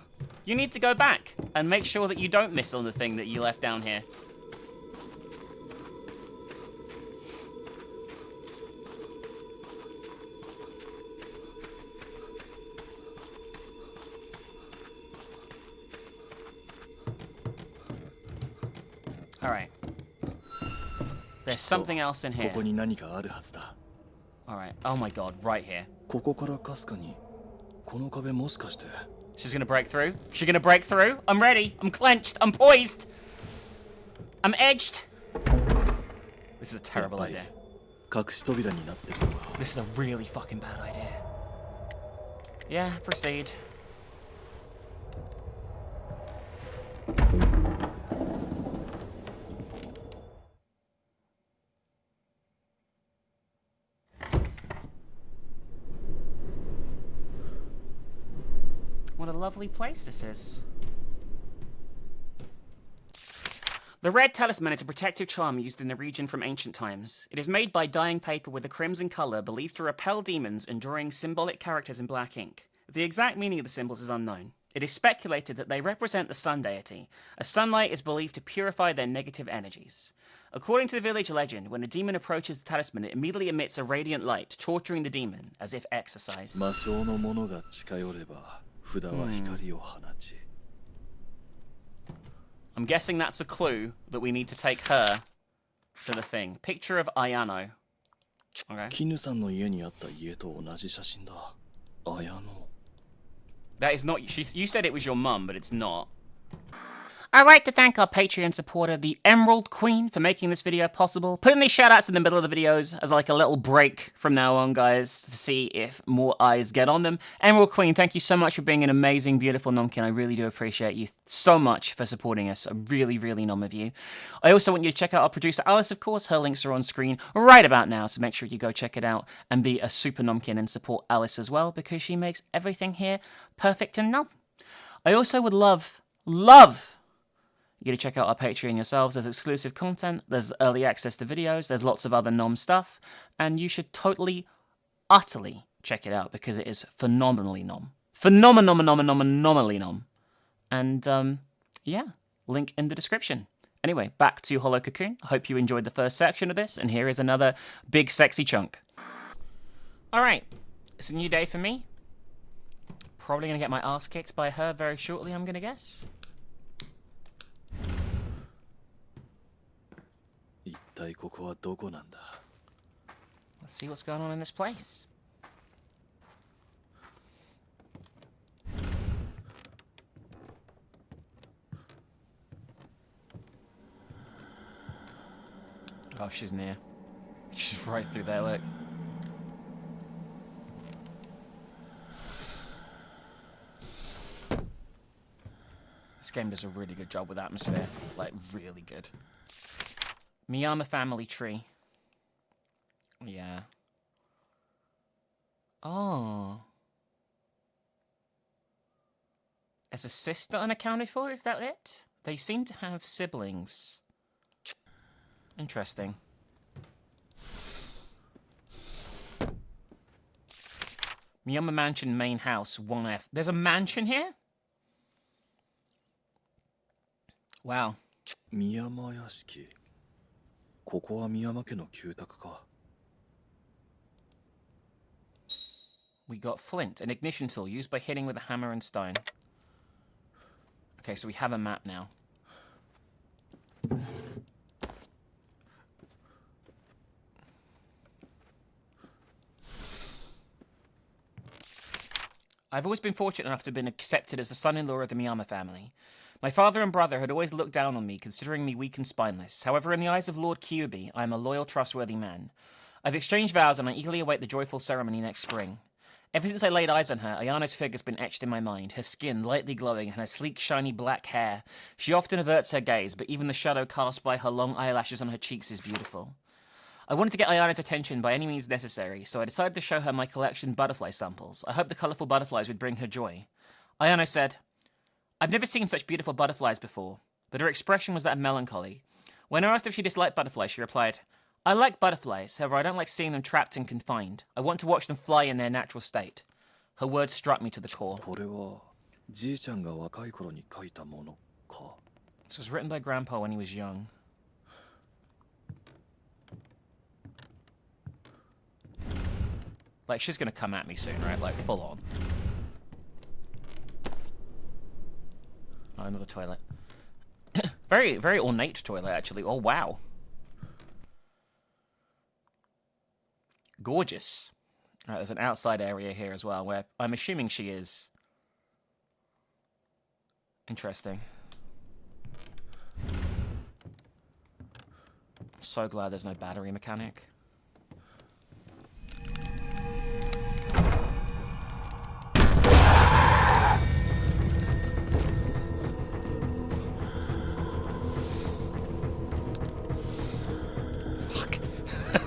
You need to go back and make sure that you don't miss on the thing that you left down here. Alright. There's something else in here. Alright. Oh my god, right here. She's gonna break through. She's gonna break through. I'm ready. I'm clenched. I'm poised. I'm edged. This is a terrible idea. This is a really fucking bad idea. Yeah, proceed. What a lovely place this is. The red talisman is a protective charm used in the region from ancient times. It is made by dyeing paper with a crimson colour believed to repel demons and drawing symbolic characters in black ink. The exact meaning of the symbols is unknown. It is speculated that they represent the sun deity, as sunlight is believed to purify their negative energies. According to the village legend, when a demon approaches the talisman, it immediately emits a radiant light, torturing the demon, as if exorcised. 魔性の者が近寄れば札は光を放ち I'm guessing that's a clue that we need to take her to the thing. Picture of Ayano. Okay. 絹さんの家にあった家と同じ写真だ。綾野。 That is not... you said it was your mum, but it's not. I'd like to thank our Patreon supporter, the Emerald Queen, for making this video possible. Putting these shoutouts in the middle of the videos as like a little break from now on, guys, to see if more eyes get on them. Emerald Queen, thank you so much for being an amazing, beautiful nomkin. I really do appreciate you so much for supporting us. I really, really nom of you. I also want you to check out our producer, Alice, of course. Her links are on screen right about now, so make sure you go check it out and be a super nomkin and support Alice as well, because she makes everything here perfect and nom. I also would love you to check out our Patreon yourselves. There's exclusive content, there's early access to videos, there's lots of other nom stuff, and you should totally, utterly check it out because it is phenomenally nom. Phenomenally nom. And, yeah, link in the description. Anyway, back to Hollow Cocoon. I hope you enjoyed the first section of this, and here is another big sexy chunk. Alright, it's a new day for me. Probably gonna get my ass kicked by her very shortly, I'm gonna guess. 一体ここはどこなんだ Let's see what's going on in this place. Oh, she's near. She's right through there, look. This game does a really good job with atmosphere. Like, really good. Miyama family tree. Yeah. Oh. As a sister unaccounted for, is that it? They seem to have siblings. Interesting. Miyama Mansion main house, 1F. There's a mansion here? Wow. 宮山屋敷ここは宮山家の旧宅か We got flint, an ignition tool used by hitting with a hammer and stone. Okay, so we have a map now. I've always been fortunate enough to have been accepted as the son-in-law of the Miyama family. My father and brother had always looked down on me, considering me weak and spineless. However, in the eyes of Lord Kyuubi, I am a loyal, trustworthy man. I've exchanged vows and I eagerly await the joyful ceremony next spring. Ever since I laid eyes on her, Ayano's figure has been etched in my mind, her skin lightly glowing and her sleek, shiny black hair. She often averts her gaze, but even the shadow cast by her long eyelashes on her cheeks is beautiful. I wanted to get Ayano's attention by any means necessary, so I decided to show her my collection of butterfly samples. I hoped the colourful butterflies would bring her joy. Ayano said, "I've never seen such beautiful butterflies before," but her expression was that of melancholy. When I asked if she disliked butterflies, she replied, "I like butterflies, however I don't like seeing them trapped and confined. I want to watch them fly in their natural state." Her words struck me to the core. これはじいちゃんが若い頃に書いたものか This was written by Grandpa when he was young. Like, she's gonna come at me soon, right? Like, full on. Oh, another toilet. Very, very ornate toilet, actually. Oh, wow. Gorgeous. Alright, there's an outside area here as well, where I'm assuming she is. Interesting. I'm so glad there's no battery mechanic.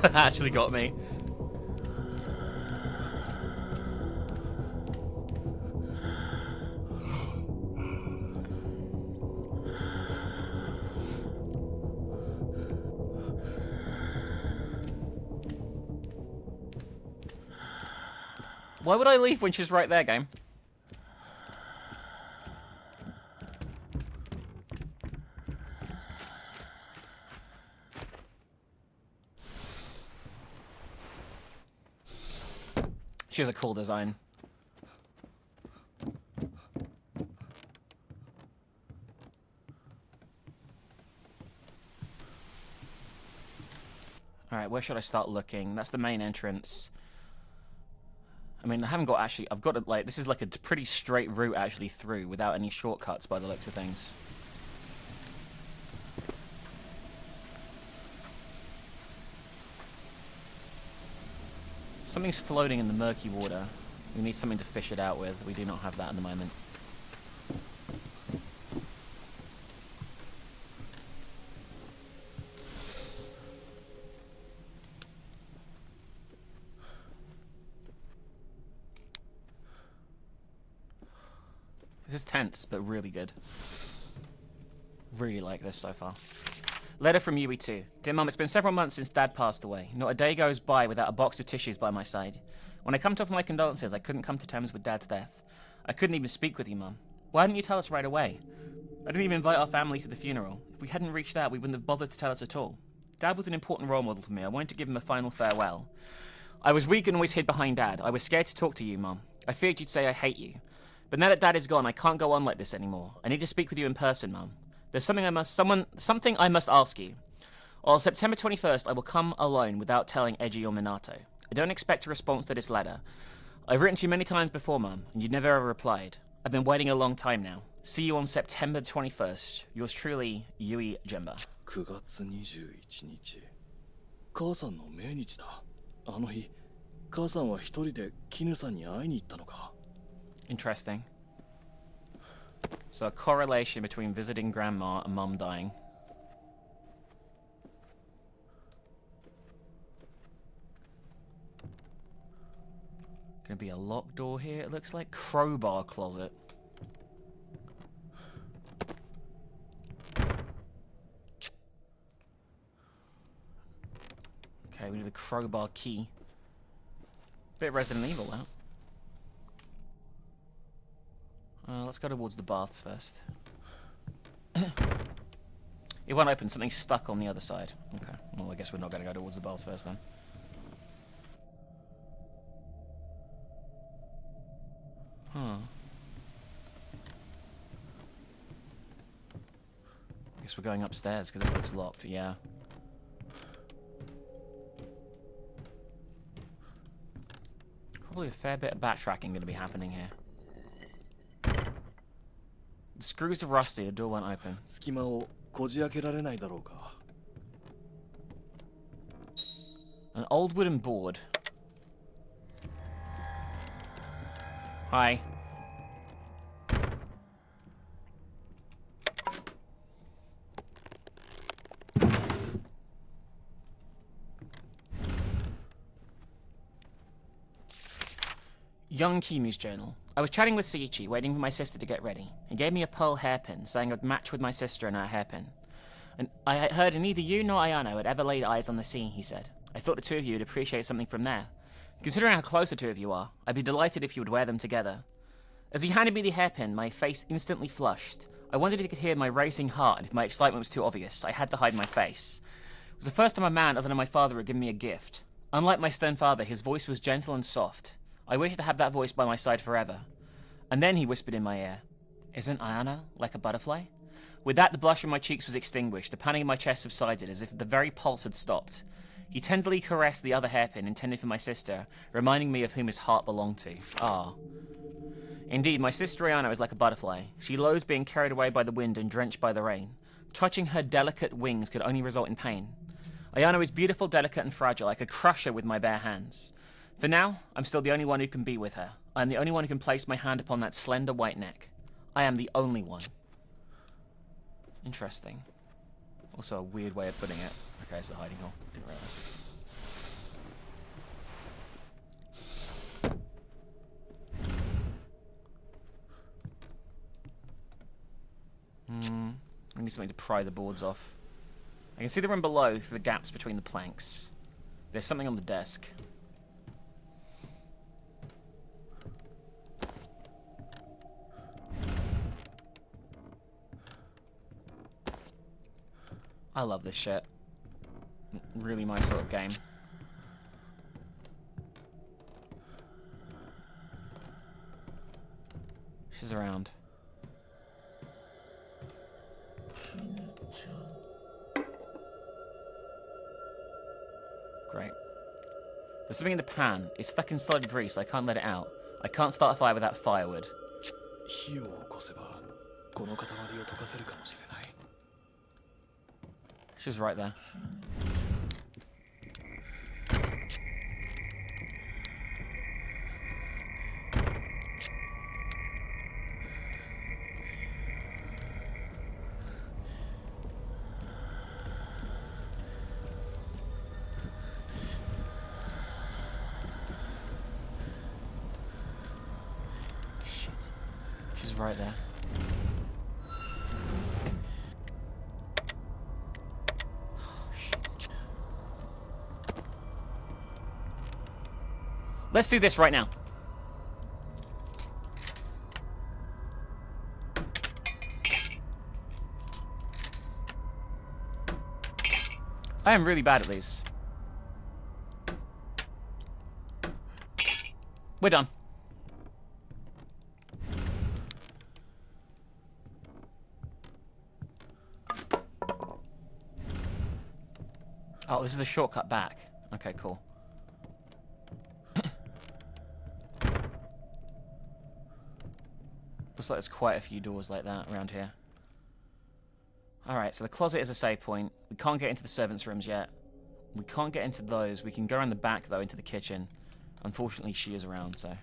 That actually got me. Why would I leave when she's right there, game? She has a cool design. Alright, where should I start looking? That's the main entrance. I mean, I haven't got actually... I've got to, like... This is like a pretty straight route actually through without any shortcuts by the looks of things. Something's floating in the murky water. We need something to fish it out with. We do not have that at the moment. This is tense, but really good. Really like this so far. Letter from Yui 2. Dear Mum, it's been several months since Dad passed away. Not a day goes by without a box of tissues by my side. When I come to offer my condolences, I couldn't come to terms with Dad's death. I couldn't even speak with you, Mum. Why didn't you tell us right away? I didn't even invite our family to the funeral. If we hadn't reached out, we wouldn't have bothered to tell us at all. Dad was an important role model for me. I wanted to give him a final farewell. I was weak and always hid behind Dad. I was scared to talk to you, Mum. I feared you'd say I hate you. But now that Dad is gone, I can't go on like this anymore. I need to speak with you in person, Mum. There's something I must ask you. On September 21st, I will come alone without telling Eiji or Minato. I don't expect a response to this letter. I've written to you many times before, Mum, and you never ever replied. I've been waiting a long time now. See you on September 21st. Yours truly, Yui Jemba. 9月21日母さんの命日だ。あの日母さんは一人で絹さんに会いに行ったのか。 Interesting. So a correlation between visiting grandma and mum dying. Gonna be a locked door here, it looks like. Crowbar closet. Okay, we need the crowbar key. Bit Resident Evil, that. Let's go towards the baths first. It won't open, something's stuck on the other side. Okay, well I guess we're not going to go towards the baths first then. Huh. Guess we're going upstairs because this looks locked, yeah. Probably a fair bit of backtracking going to be happening here. The screws are rusty, the door won't open. 隙間をこじ開けられないだろうか。 An old wooden board. Hi. Young Kimu's journal. I was chatting with Seiichi, waiting for my sister to get ready. He gave me a pearl hairpin, saying I'd match with my sister in her hairpin. And I had heard neither you nor Ayano had ever laid eyes on the sea, he said. I thought the two of you would appreciate something from there. Considering how close the two of you are, I'd be delighted if you would wear them together. As he handed me the hairpin, my face instantly flushed. I wondered if he could hear my racing heart, and if my excitement was too obvious, I had to hide my face. It was the first time a man other than my father had given me a gift. Unlike my stern father, his voice was gentle and soft. I wished to have that voice by my side forever. And then he whispered in my ear, "Isn't Ayano like a butterfly?" With that, the blush on my cheeks was extinguished, the pounding in my chest subsided as if the very pulse had stopped. He tenderly caressed the other hairpin intended for my sister, reminding me of whom his heart belonged to. Ah. Indeed, my sister Ayano is like a butterfly. She loathes being carried away by the wind and drenched by the rain. Touching her delicate wings could only result in pain. Ayano is beautiful, delicate, and fragile. I could crush her with my bare hands. For now, I'm still the only one who can be with her. I am the only one who can place my hand upon that slender white neck. I am the only one. Interesting. Also a weird way of putting it. Okay, it's a hiding hole. Didn't realize. I need something to pry the boards off. I can see the room below through the gaps between the planks. There's something on the desk. I love this shit. Really my sort of game. She's around. Great. There's something in the pan. It's stuck in solid grease. I can't let it out. I can't start a fire without firewood. 火を起こせばこの塊を溶かせるかもしれない。 She was right there. Shit. She's right there. Let's do this right now. I am really bad at these. We're done. Oh, this is the shortcut back. Okay, cool. Looks like there's quite a few doors like that around here. Alright, so the closet is a save point. We can't get into the servants' rooms yet. We can't get into those. We can go around the back, though, into the kitchen. Unfortunately, she is around, so...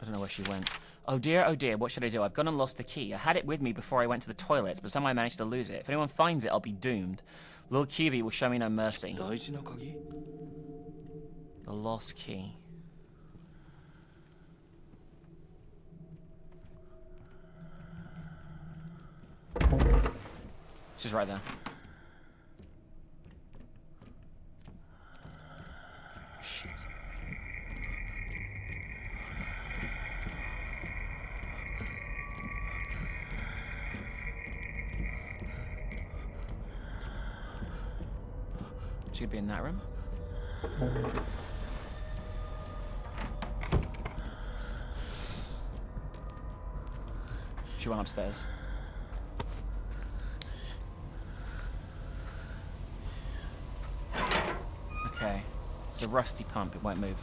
I don't know where she went. Oh dear, what should I do? I've gone and lost the key. I had it with me before I went to the toilets, but somehow I managed to lose it. If anyone finds it, I'll be doomed. Lord QB will show me no mercy. 大事な鍵? The lost key. She's right there. Shit. She could be in that room. She went upstairs. Okay. It's a rusty pump, it won't move.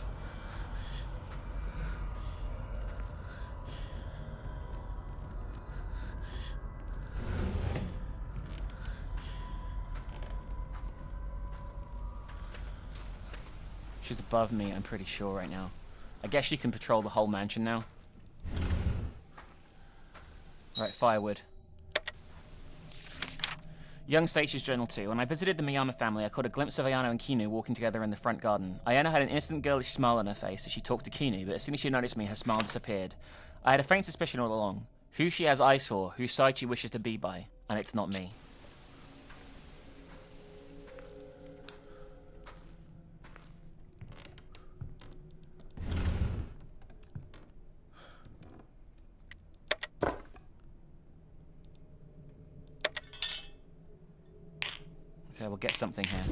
She's above me, I'm pretty sure, right now. I guess she can patrol the whole mansion now. Right, firewood. Young Seichi's journal too. When I visited the Miyama family, I caught a glimpse of Ayano and Kinu walking together in the front garden. Ayano had an innocent girlish smile on her face as she talked to Kinu, but as soon as she noticed me, her smile disappeared. I had a faint suspicion all along. Who she has eyes for, whose side she wishes to be by, and it's not me. Okay, we'll get something here.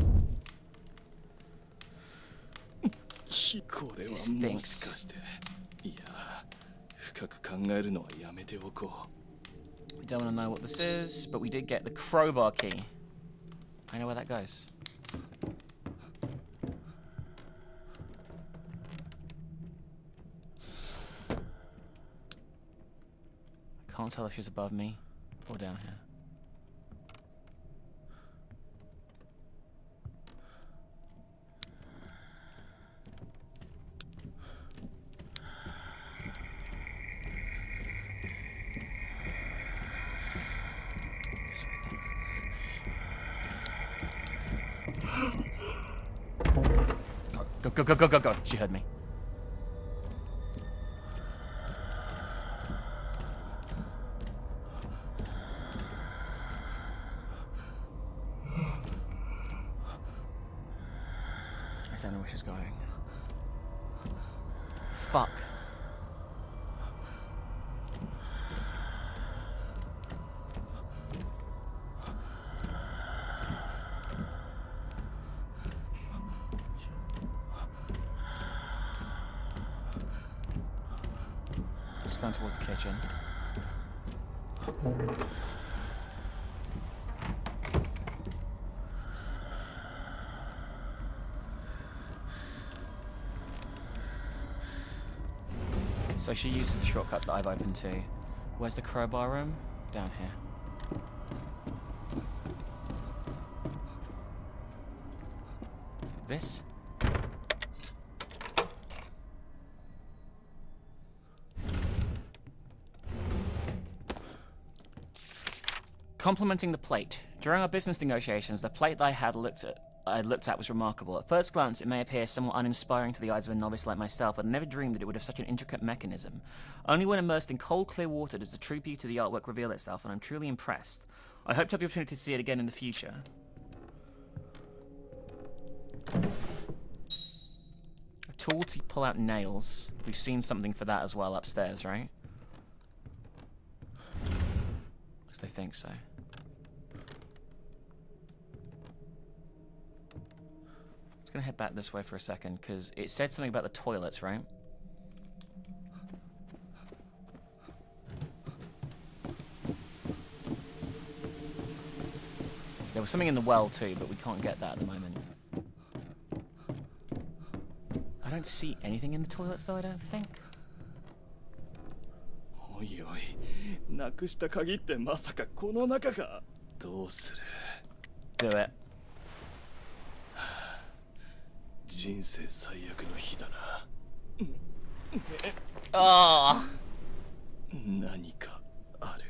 これはもしかして。いや、深く考えるのはやめておこう。 We don't want to know what this is, but we did get the crowbar key. I know where that goes. I can't tell if she's above me or down here. Go. She heard me. I don't know where she's going. Fuck. going towards the kitchen. So she uses the shortcuts that I've opened too. Where's the crowbar room? Down here. This? Complimenting the plate. During our business negotiations, the plate that I looked at was remarkable. At first glance, it may appear somewhat uninspiring to the eyes of a novice like myself, but I never dreamed that it would have such an intricate mechanism. Only when immersed in cold, clear water does the true beauty of the artwork reveal itself, and I'm truly impressed. I hope to have the opportunity to see it again in the future. A tool to pull out nails. We've seen something for that as well upstairs, right? At least I think so. I'm gonna head back this way for a second because it said something about the toilets, right? There was something in the well too, but we can't get that at the moment. I don't see anything in the toilets though, I don't think. おいおい、なくした鍵ってまさかこの中か。どうする？ Do it. 人生最悪の日だな。Oh! 何かある。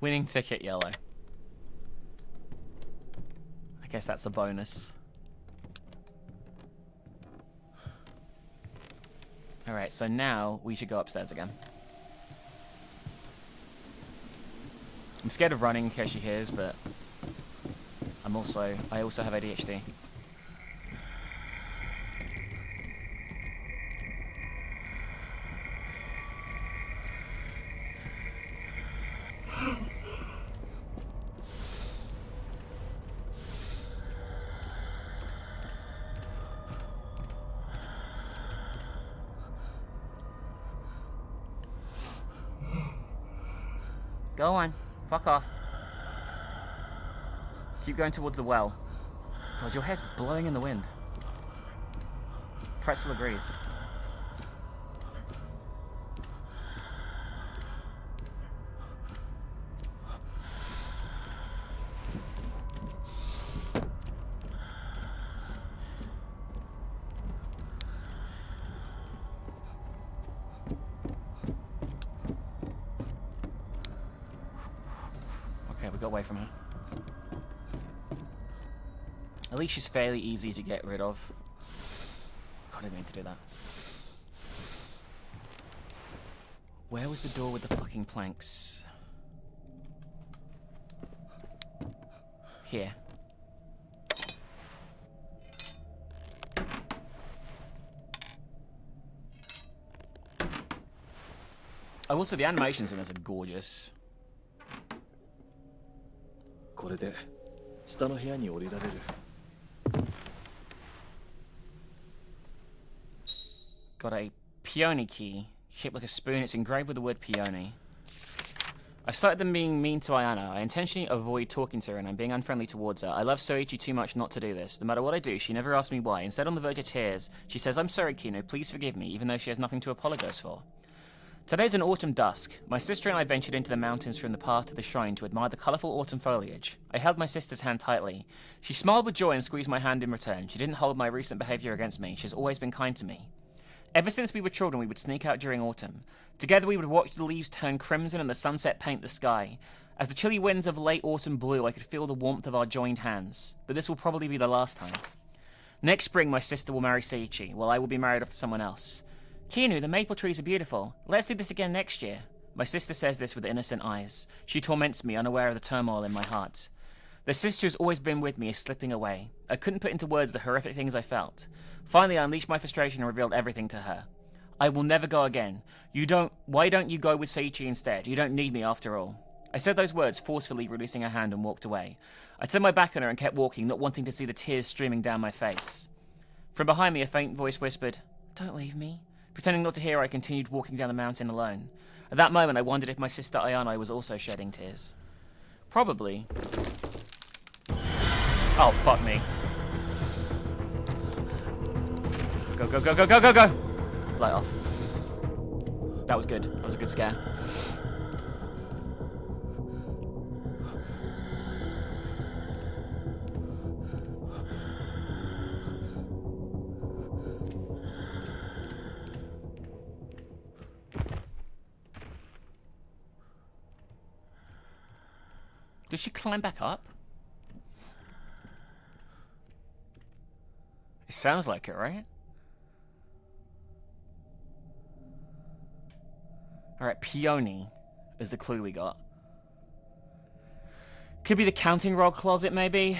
Winning ticket, yellow. I guess that's a bonus. Alright, so now we should go upstairs again. I'm scared of running in case she hears, but I also have ADHD. Go on. Fuck off. Keep going towards the well. God, your hair's blowing in the wind. Pretzel agrees. Okay, we got away from her. At least she's fairly easy to get rid of. God, I didn't mean to do that. Where was the door with the fucking planks? Here. Oh, also the animations in this are gorgeous. これで下の部屋に降りられる。Got a peony key, shaped like a spoon. It's engraved with the word peony. I've started them being mean to Ayana. I intentionally avoid talking to her and I'm being unfriendly towards her. I love Soichi too much not to do this. No matter what I do, she never asks me why. Instead, on the verge of tears, she says, "I'm sorry, Kino, please forgive me," even though she has nothing to apologize for. Today's an autumn dusk. My sister and I ventured into the mountains from the path to the shrine to admire the colourful autumn foliage. I held my sister's hand tightly. She smiled with joy and squeezed my hand in return. She didn't hold my recent behaviour against me. She's always been kind to me. Ever since we were children, we would sneak out during autumn. Together we would watch the leaves turn crimson and the sunset paint the sky. As the chilly winds of late autumn blew, I could feel the warmth of our joined hands. But this will probably be the last time. Next spring, my sister will marry Seiichi, while I will be married off to someone else. Kinu, the maple trees are beautiful. Let's do this again next year. My sister says this with innocent eyes. She torments me, unaware of the turmoil in my heart. The sister who's always been with me is slipping away. I couldn't put into words the horrific things I felt. Finally, I unleashed my frustration and revealed everything to her. I will never go again. Why don't you go with Seiichi instead? You don't need me after all. I said those words, forcefully releasing her hand and walked away. I turned my back on her and kept walking, not wanting to see the tears streaming down my face. From behind me, a faint voice whispered, "Don't leave me." Pretending not to hear, I continued walking down the mountain alone. At that moment, I wondered if my sister Ayano was also shedding tears. Probably. Oh, fuck me. Go, go, go, go, go, go, go! Light off. That was good. That was a good scare. Did she climb back up? It sounds like it, right? Alright, peony is the clue we got. Could be the counting rod closet, maybe?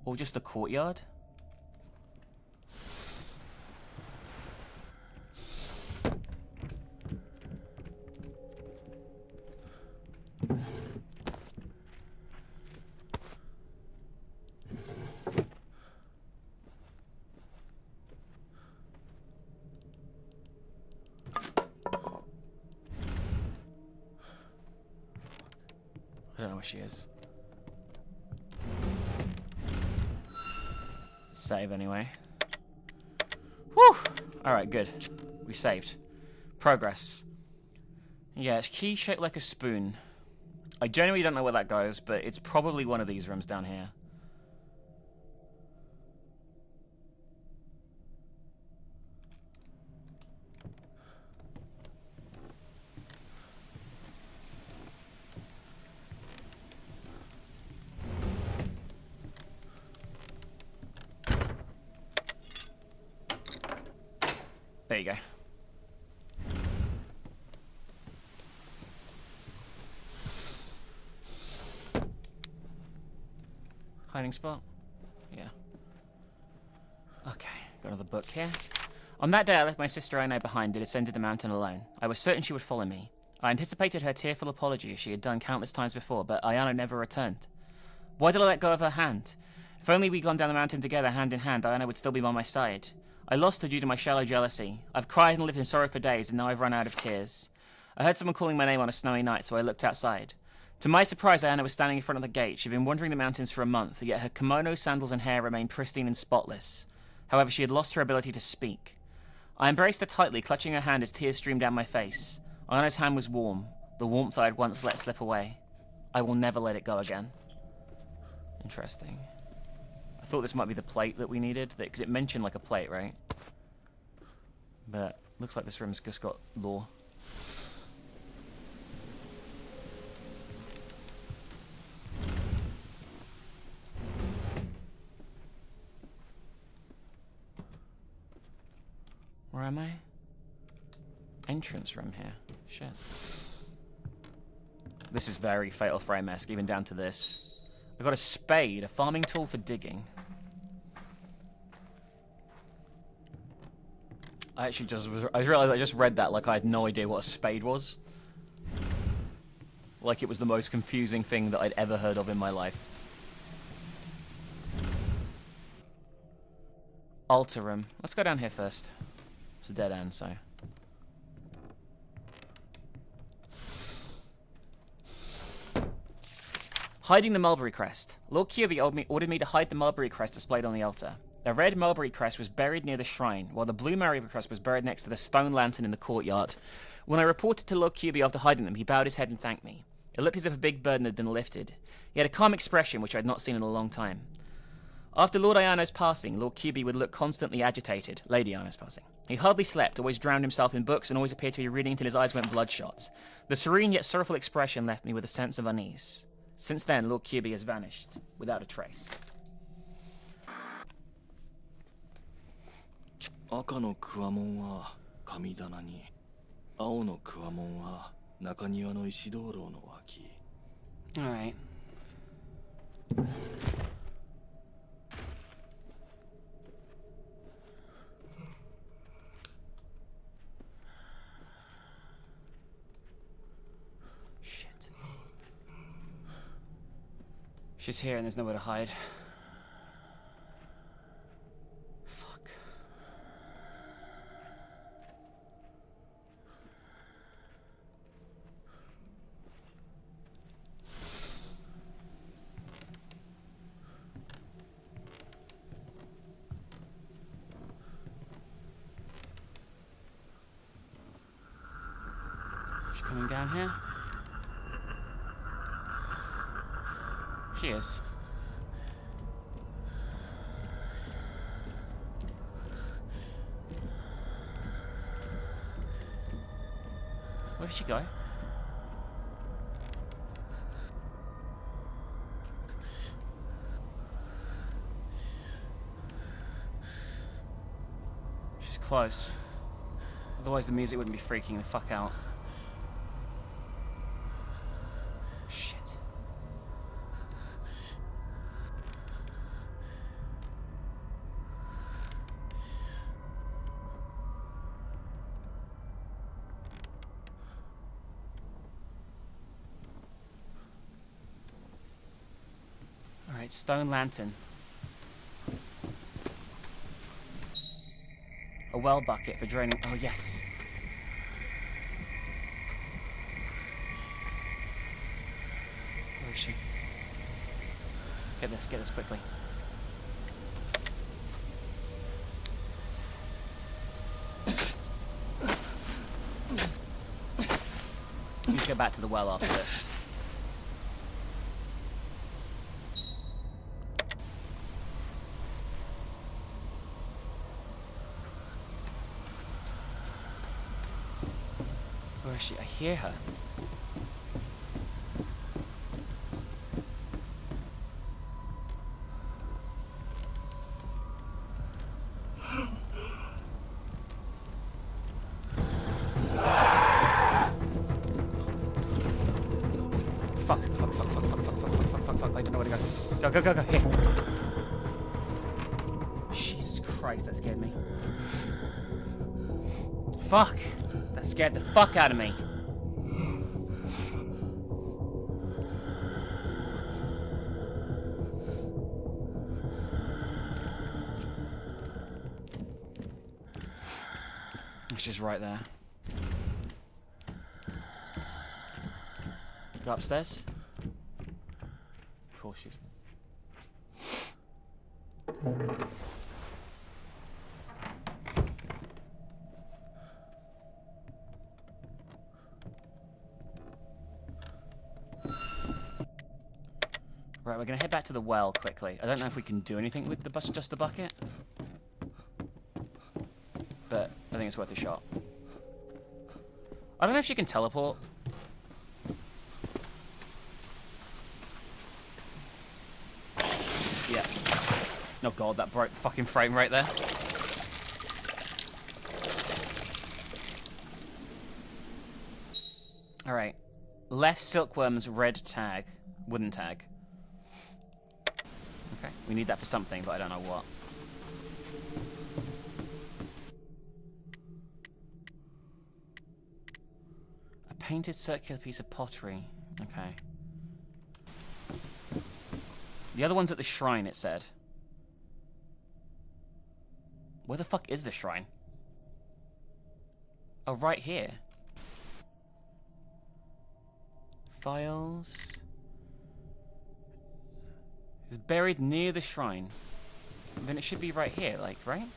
Or just the courtyard? I don't know where she is. Save anyway. Whew! Alright, good. We saved. Progress. Yeah, it's key shaped like a spoon. I genuinely don't know where that goes, but it's probably one of these rooms down here. There you go. Hiding spot? Yeah. Okay, got another book here. On that day, I left my sister Aino behind and ascended the mountain alone. I was certain she would follow me. I anticipated her tearful apology as she had done countless times before, but Ayano never returned. Why did I let go of her hand? If only we'd gone down the mountain together, hand in hand, Ayano would still be by my side. I lost her due to my shallow jealousy. I've cried and lived in sorrow for days, and now I've run out of tears. I heard someone calling my name on a snowy night, so I looked outside. To my surprise, Ayano was standing in front of the gate. She'd been wandering the mountains for a month, yet her kimono, sandals, and hair remained pristine and spotless. However, she had lost her ability to speak. I embraced her tightly, clutching her hand as tears streamed down my face. Ayano's hand was warm, the warmth I had once let slip away. I will never let it go again. Interesting. I thought this might be the plate that we needed, because it mentioned like a plate, right? But looks like this room's just got lore. Where am I? Entrance room here. Shit. This is very Fatal Frame-esque, even down to this. I got a spade, a farming tool for digging. I realized I just read that like I had no idea what a spade was. Like it was the most confusing thing that I'd ever heard of in my life. Altar room. Let's go down here first. It's a dead end, so. Hiding the mulberry crest. Lord Kirby ordered me to hide the mulberry crest displayed on the altar. The red mulberry crest was buried near the shrine, while the blue mulberry crest was buried next to the stone lantern in the courtyard. When I reported to Lord Kirby after hiding them, he bowed his head and thanked me. It looked as if a big burden had been lifted. He had a calm expression, which I had not seen in a long time. After Lord Ayano's passing, Lord Kirby would look constantly agitated. Lady Ayano's passing. He hardly slept, always drowned himself in books, and always appeared to be reading until his eyes went bloodshot. The serene yet sorrowful expression left me with a sense of unease. Since then, Lord Kirby has vanished, without a trace. 赤のクワモンは神棚に、青のクワモンは中庭の石灯籠の脇。 Alright. Shit. She's here and there's nowhere to hide. She coming down here? She is. Where did she go? She's close. Otherwise the music wouldn't be freaking the fuck out. Shit. Alright, stone lantern. A well bucket for draining. Oh, yes. Where is she? Get this quickly. We need to go back to the well after this. Where is she? I hear her. Fuck. I don't know where to go. Go. Here. Jesus Christ, that scared me. Fuck. That scared the fuck out of me. She's right there. Go upstairs. Of course she's. Right, we're gonna head back to the well quickly. I don't know if we can do anything with the just the bucket, but I think it's worth a shot. I don't know if she can teleport. Yeah. Oh god, that broke the fucking frame right there. Alright. Left silkworm's red tag. Wooden tag. Okay, we need that for something, but I don't know what. A painted circular piece of pottery. Okay. The other one's at the shrine, it said. Where the fuck is the shrine? Oh, right here. Files. It's buried near the shrine. Then it should be right here, like, right?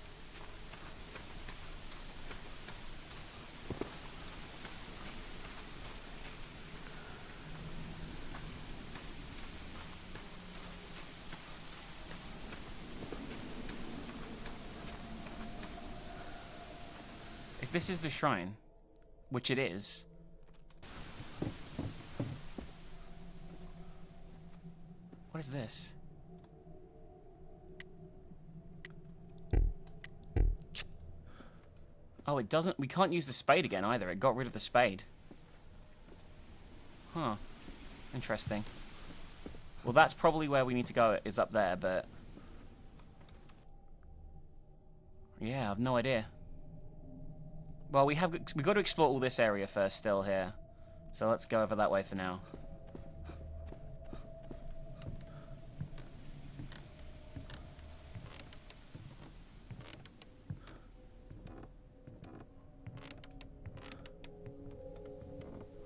If this is the shrine, which it is, what is this? Oh, it doesn't. We can't use the spade again either. It got rid of the spade. Huh. Interesting. Well, that's probably where we need to go, is up there, but yeah, I have no idea. Well, we've got to explore all this area first still here. So let's go over that way for now.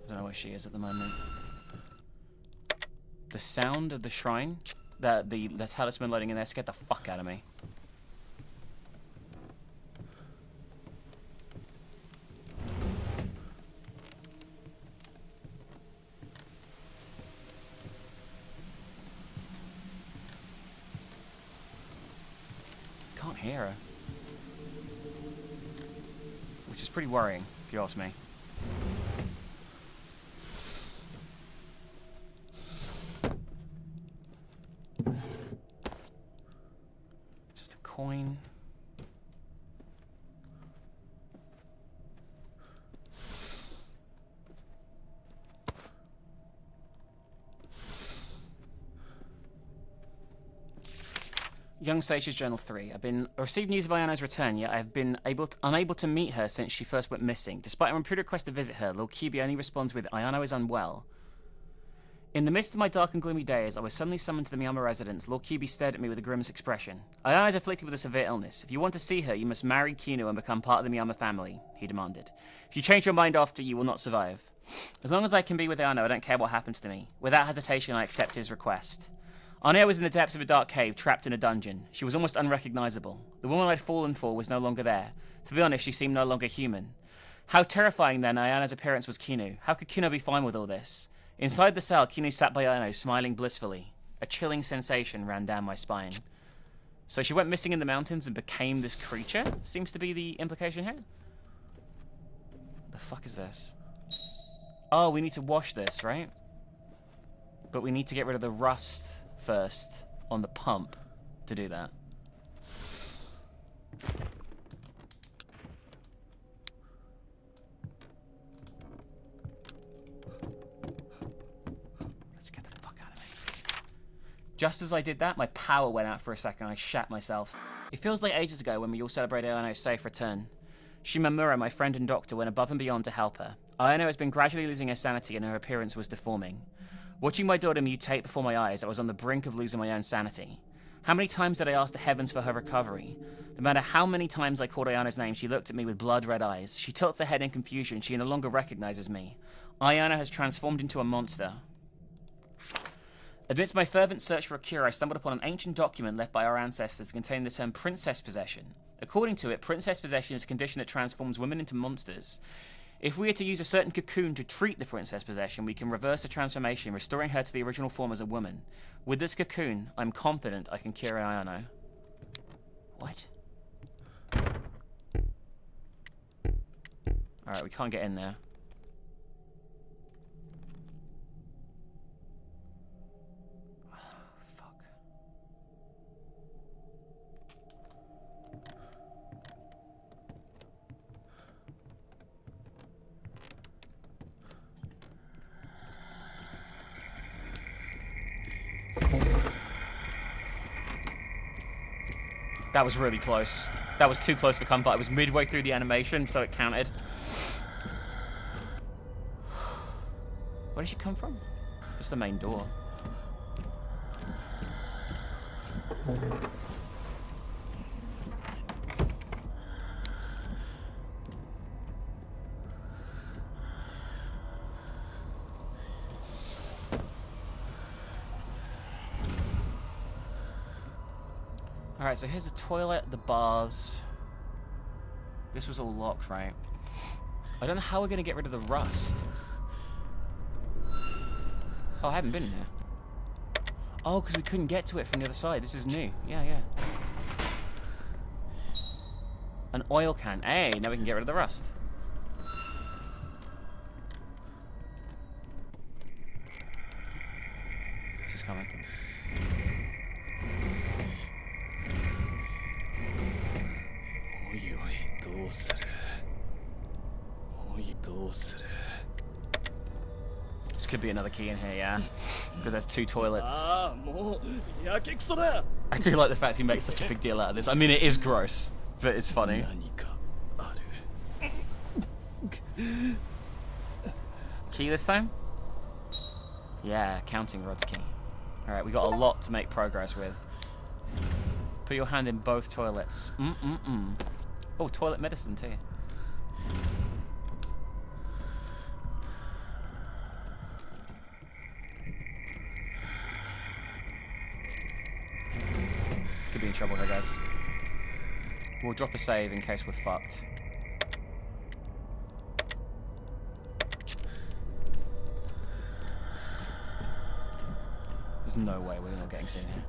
I don't know where she is at the moment. The sound of the shrine, the talisman loading in there scared the fuck out of me. hear her. Which is pretty worrying, if you ask me. Just a coin. Young Sage's Journal 3. I received news of Ayano's return, yet I have been unable to meet her since she first went missing. Despite my repeated request to visit her, Lord Kibi only responds with, Ayano is unwell. In the midst of my dark and gloomy days, I was suddenly summoned to the Miyama residence. Lord Kibi stared at me with a grimace expression. Ayano is afflicted with a severe illness. If you want to see her, you must marry Kinu and become part of the Miyama family, he demanded. If you change your mind after, you will not survive. As long as I can be with Ayano, I don't care what happens to me. Without hesitation, I accept his request. Ayano was in the depths of a dark cave, trapped in a dungeon. She was almost unrecognizable. The woman I'd fallen for was no longer there. To be honest, she seemed no longer human. How terrifying, then, Ayano's appearance was Kinu. How could Kinu be fine with all this? Inside the cell, Kinu sat by Ayano, smiling blissfully. A chilling sensation ran down my spine. So she went missing in the mountains and became this creature? Seems to be the implication here. The fuck is this? Oh, we need to wash this, right? But we need to get rid of the rust first on the pump to do that. Let's get the fuck out of me. Just as I did that, my power went out for a second. I shat myself. It feels like ages ago when we all celebrated Ayano's safe return. Shimamura, my friend and doctor, went above and beyond to help her. Ayano has been gradually losing her sanity and her appearance was deforming. Watching my daughter mutate before my eyes, I was on the brink of losing my own sanity. How many times did I ask the heavens for her recovery? No matter how many times I called Ayano's name, she looked at me with blood-red eyes. She tilts her head in confusion. She no longer recognizes me. Ayano has transformed into a monster. Amidst my fervent search for a cure, I stumbled upon an ancient document left by our ancestors containing the term princess possession. According to it, princess possession is a condition that transforms women into monsters. If we are to use a certain cocoon to treat the princess possession, we can reverse the transformation, restoring her to the original form as a woman. With this cocoon, I'm confident I can cure Ayano. What? Alright, we can't get in there. That was really close. That was too close for comfort. I was midway through the animation, so it counted. Where did she come from? Just the main door. Alright, so here's the toilet, the bars. This was all locked, right? I don't know how we're going to get rid of the rust. Oh, I haven't been in here. Oh, because we couldn't get to it from the other side. This is new. Yeah. An oil can. Hey, now we can get rid of the rust. She's coming. This could be another key in here, yeah? Because there's two toilets. I do like the fact he makes such a big deal out of this. I mean, it is gross, but it's funny. Key this time? Yeah, counting rod's key. Alright, we got a lot to make progress with. Put your hand in both toilets. Oh, toilet medicine too. Could be in trouble here, guys. We'll drop a save in case we're fucked. There's no way we're not getting seen here.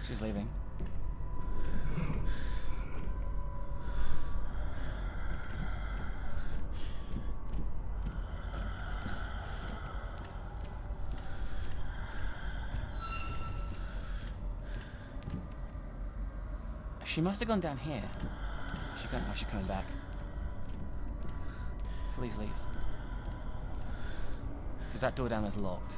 She's leaving. She must have gone down here. She's coming back. Please leave. Because that door down there's locked.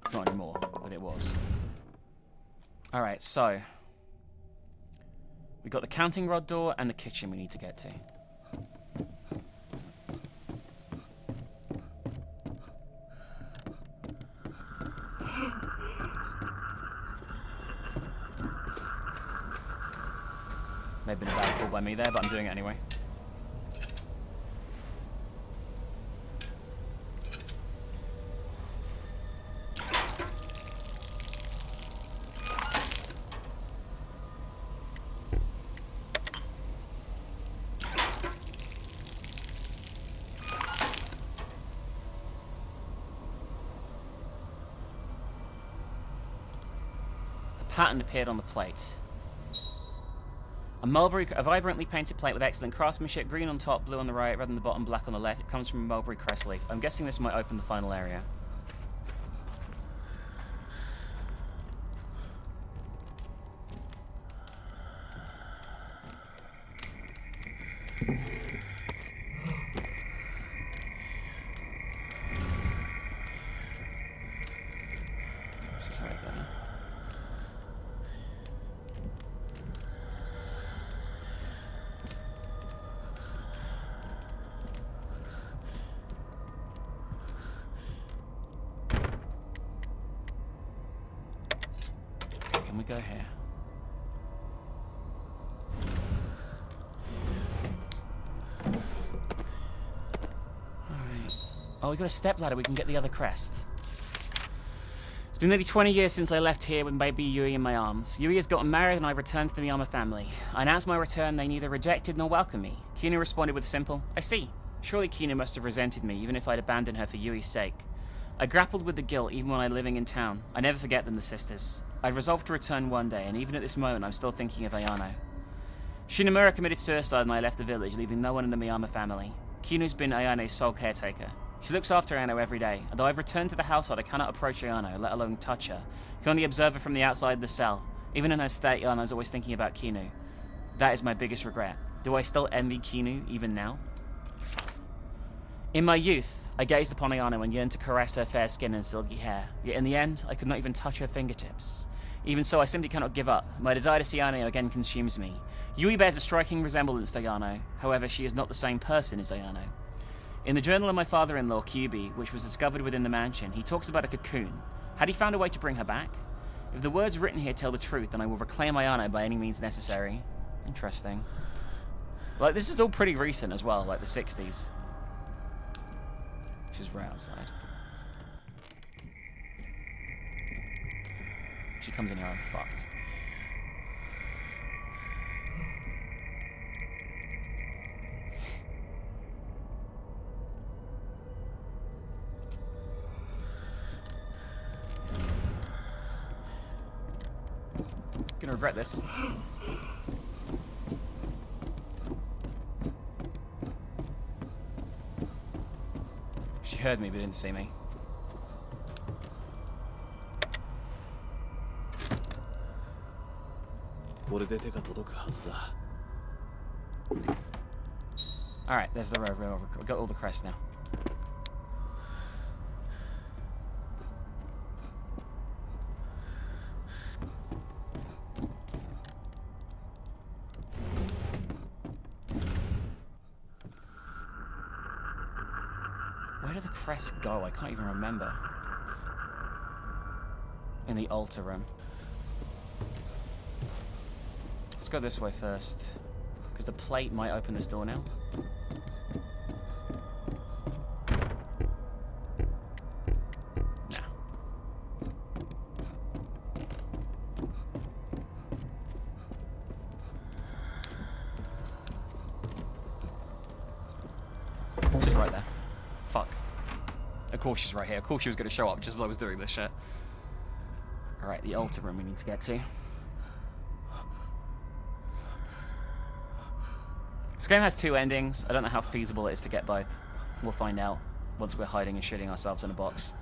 It's not anymore, but it was. Alright, so we got the counting rod door and the kitchen we need to get to. May have been a bad call by me there, but I'm doing it anyway. A pattern appeared on the plate. A vibrantly painted plate with excellent craftsmanship, green on top, blue on the right, red on the bottom, black on the left. It comes from a mulberry crest leaf. I'm guessing this might open the final area. She's right there. We go here. Alright. Oh, we got a step ladder. We can get the other crest. It's been nearly 20 years since I left here with baby Yui in my arms. Yui has gotten married and I've returned to the Miyama family. I announced my return. They neither rejected nor welcomed me. Kinu responded with a simple, I see. Surely Kinu must have resented me, even if I'd abandoned her for Yui's sake. I grappled with the guilt even when I was living in town. I never forget them, the sisters. I'd resolved to return one day, and even at this moment, I'm still thinking of Ayano. Shinomura committed suicide when I left the village, leaving no one in the Miyama family. Kinu's been Ayane's sole caretaker. She looks after Ayano every day. Although I've returned to the household, I cannot approach Ayano, let alone touch her. I can only observe her from the outside the cell. Even in her state, Ayano's always thinking about Kinu. That is my biggest regret. Do I still envy Kinu, even now? In my youth, I gazed upon Ayano and yearned to caress her fair skin and silky hair. Yet in the end, I could not even touch her fingertips. Even so, I simply cannot give up. My desire to see Ayano again consumes me. Yui bears a striking resemblance to Ayano. However, she is not the same person as Ayano. In the journal of my father-in-law, Kyubi, which was discovered within the mansion, he talks about a cocoon. Had he found a way to bring her back? If the words written here tell the truth, then I will reclaim Ayano by any means necessary. Interesting. Like, this is all pretty recent as well, like the 60s. She's right outside. If she comes in here, I'm fucked. Gonna regret this. She heard me but didn't see me. Alright, there's the road. We've got all the crests now. Where do the crests go? I can't even remember. In the altar room. Let's go this way first, because the plate might open this door now. Nah. She's right there. Fuck. Of course she's right here. Of course she was going to show up just as I was doing this shit. Alright, the altar room we need to get to. This game has 2 endings. I don't know how feasible it is to get both. We'll find out once we're hiding and shitting ourselves in a box.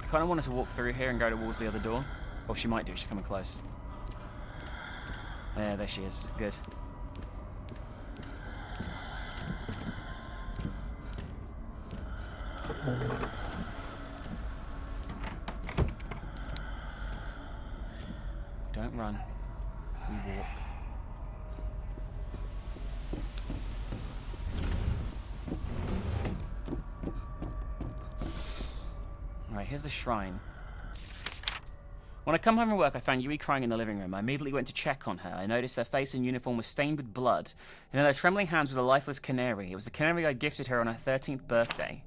I kind of wanted to walk through here and go towards the other door. Or she might do, she's coming close. Yeah, there she is. Good. Don't run. We walk. Alright, here's the shrine. When I come home from work, I found Yui crying in the living room. I immediately went to check on her. I noticed her face and uniform was stained with blood, and in her trembling hands was a lifeless canary. It was the canary I gifted her on her 13th birthday.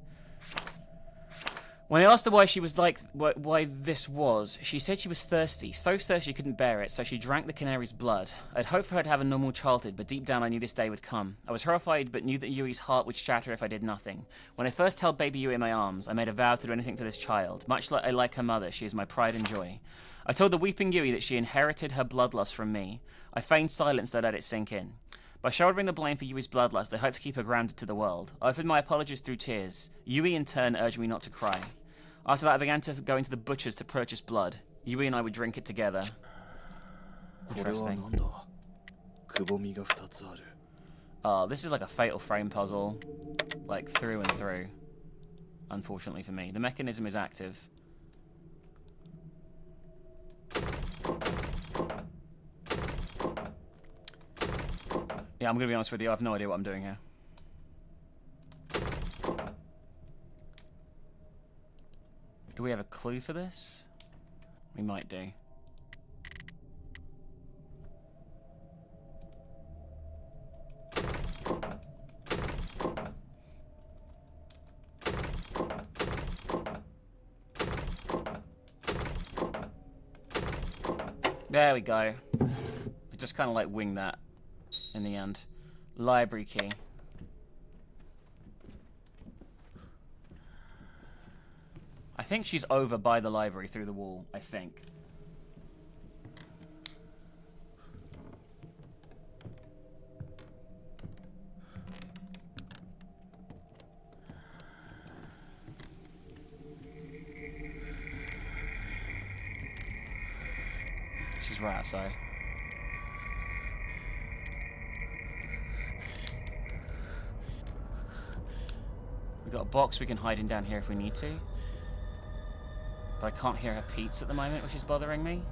When I asked her why she was why this was, she said she was thirsty. So thirsty she couldn't bear it, so she drank the canary's blood. I'd hoped for her to have a normal childhood, but deep down I knew this day would come. I was horrified, but knew that Yui's heart would shatter if I did nothing. When I first held baby Yui in my arms, I made a vow to do anything for this child. Much like I like her mother, she is my pride and joy. I told the weeping Yui that she inherited her bloodlust from me. I feigned silence to let it sink in. By shouldering the blame for Yui's bloodlust, I hoped to keep her grounded to the world. I offered my apologies through tears. Yui in turn urged me not to cry. After that, I began to go into the butcher's to purchase blood. Yui and I would drink it together. Interesting. Oh, this is like a Fatal Frame puzzle. Like, through and through. Unfortunately for me. The mechanism is active. Yeah, I'm gonna be honest with you, I have no idea what I'm doing here. Do we have a clue for this? We might do. There we go. I just kind of like winged that in the end. Library key. I think she's over by the library through the wall, I think. She's right outside. We've got a box we can hide in down here if we need to. But I can't hear her Pete's at the moment, which is bothering me.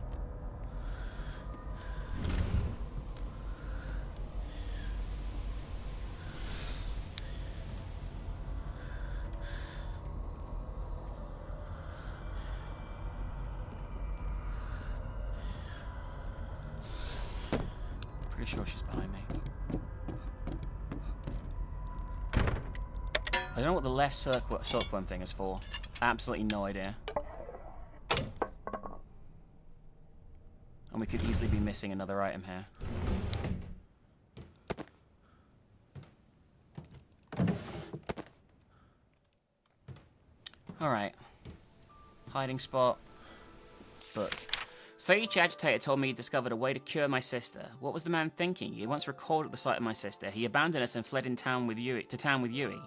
Pretty sure she's behind me. I don't know what the left silkworm thing is for. Absolutely no idea. And we could easily be missing another item here. Alright. Hiding spot. Book. Seiichi Agitator told me he discovered a way to cure my sister. What was the man thinking? He once recalled at the sight of my sister. He abandoned us and fled to town with Yui.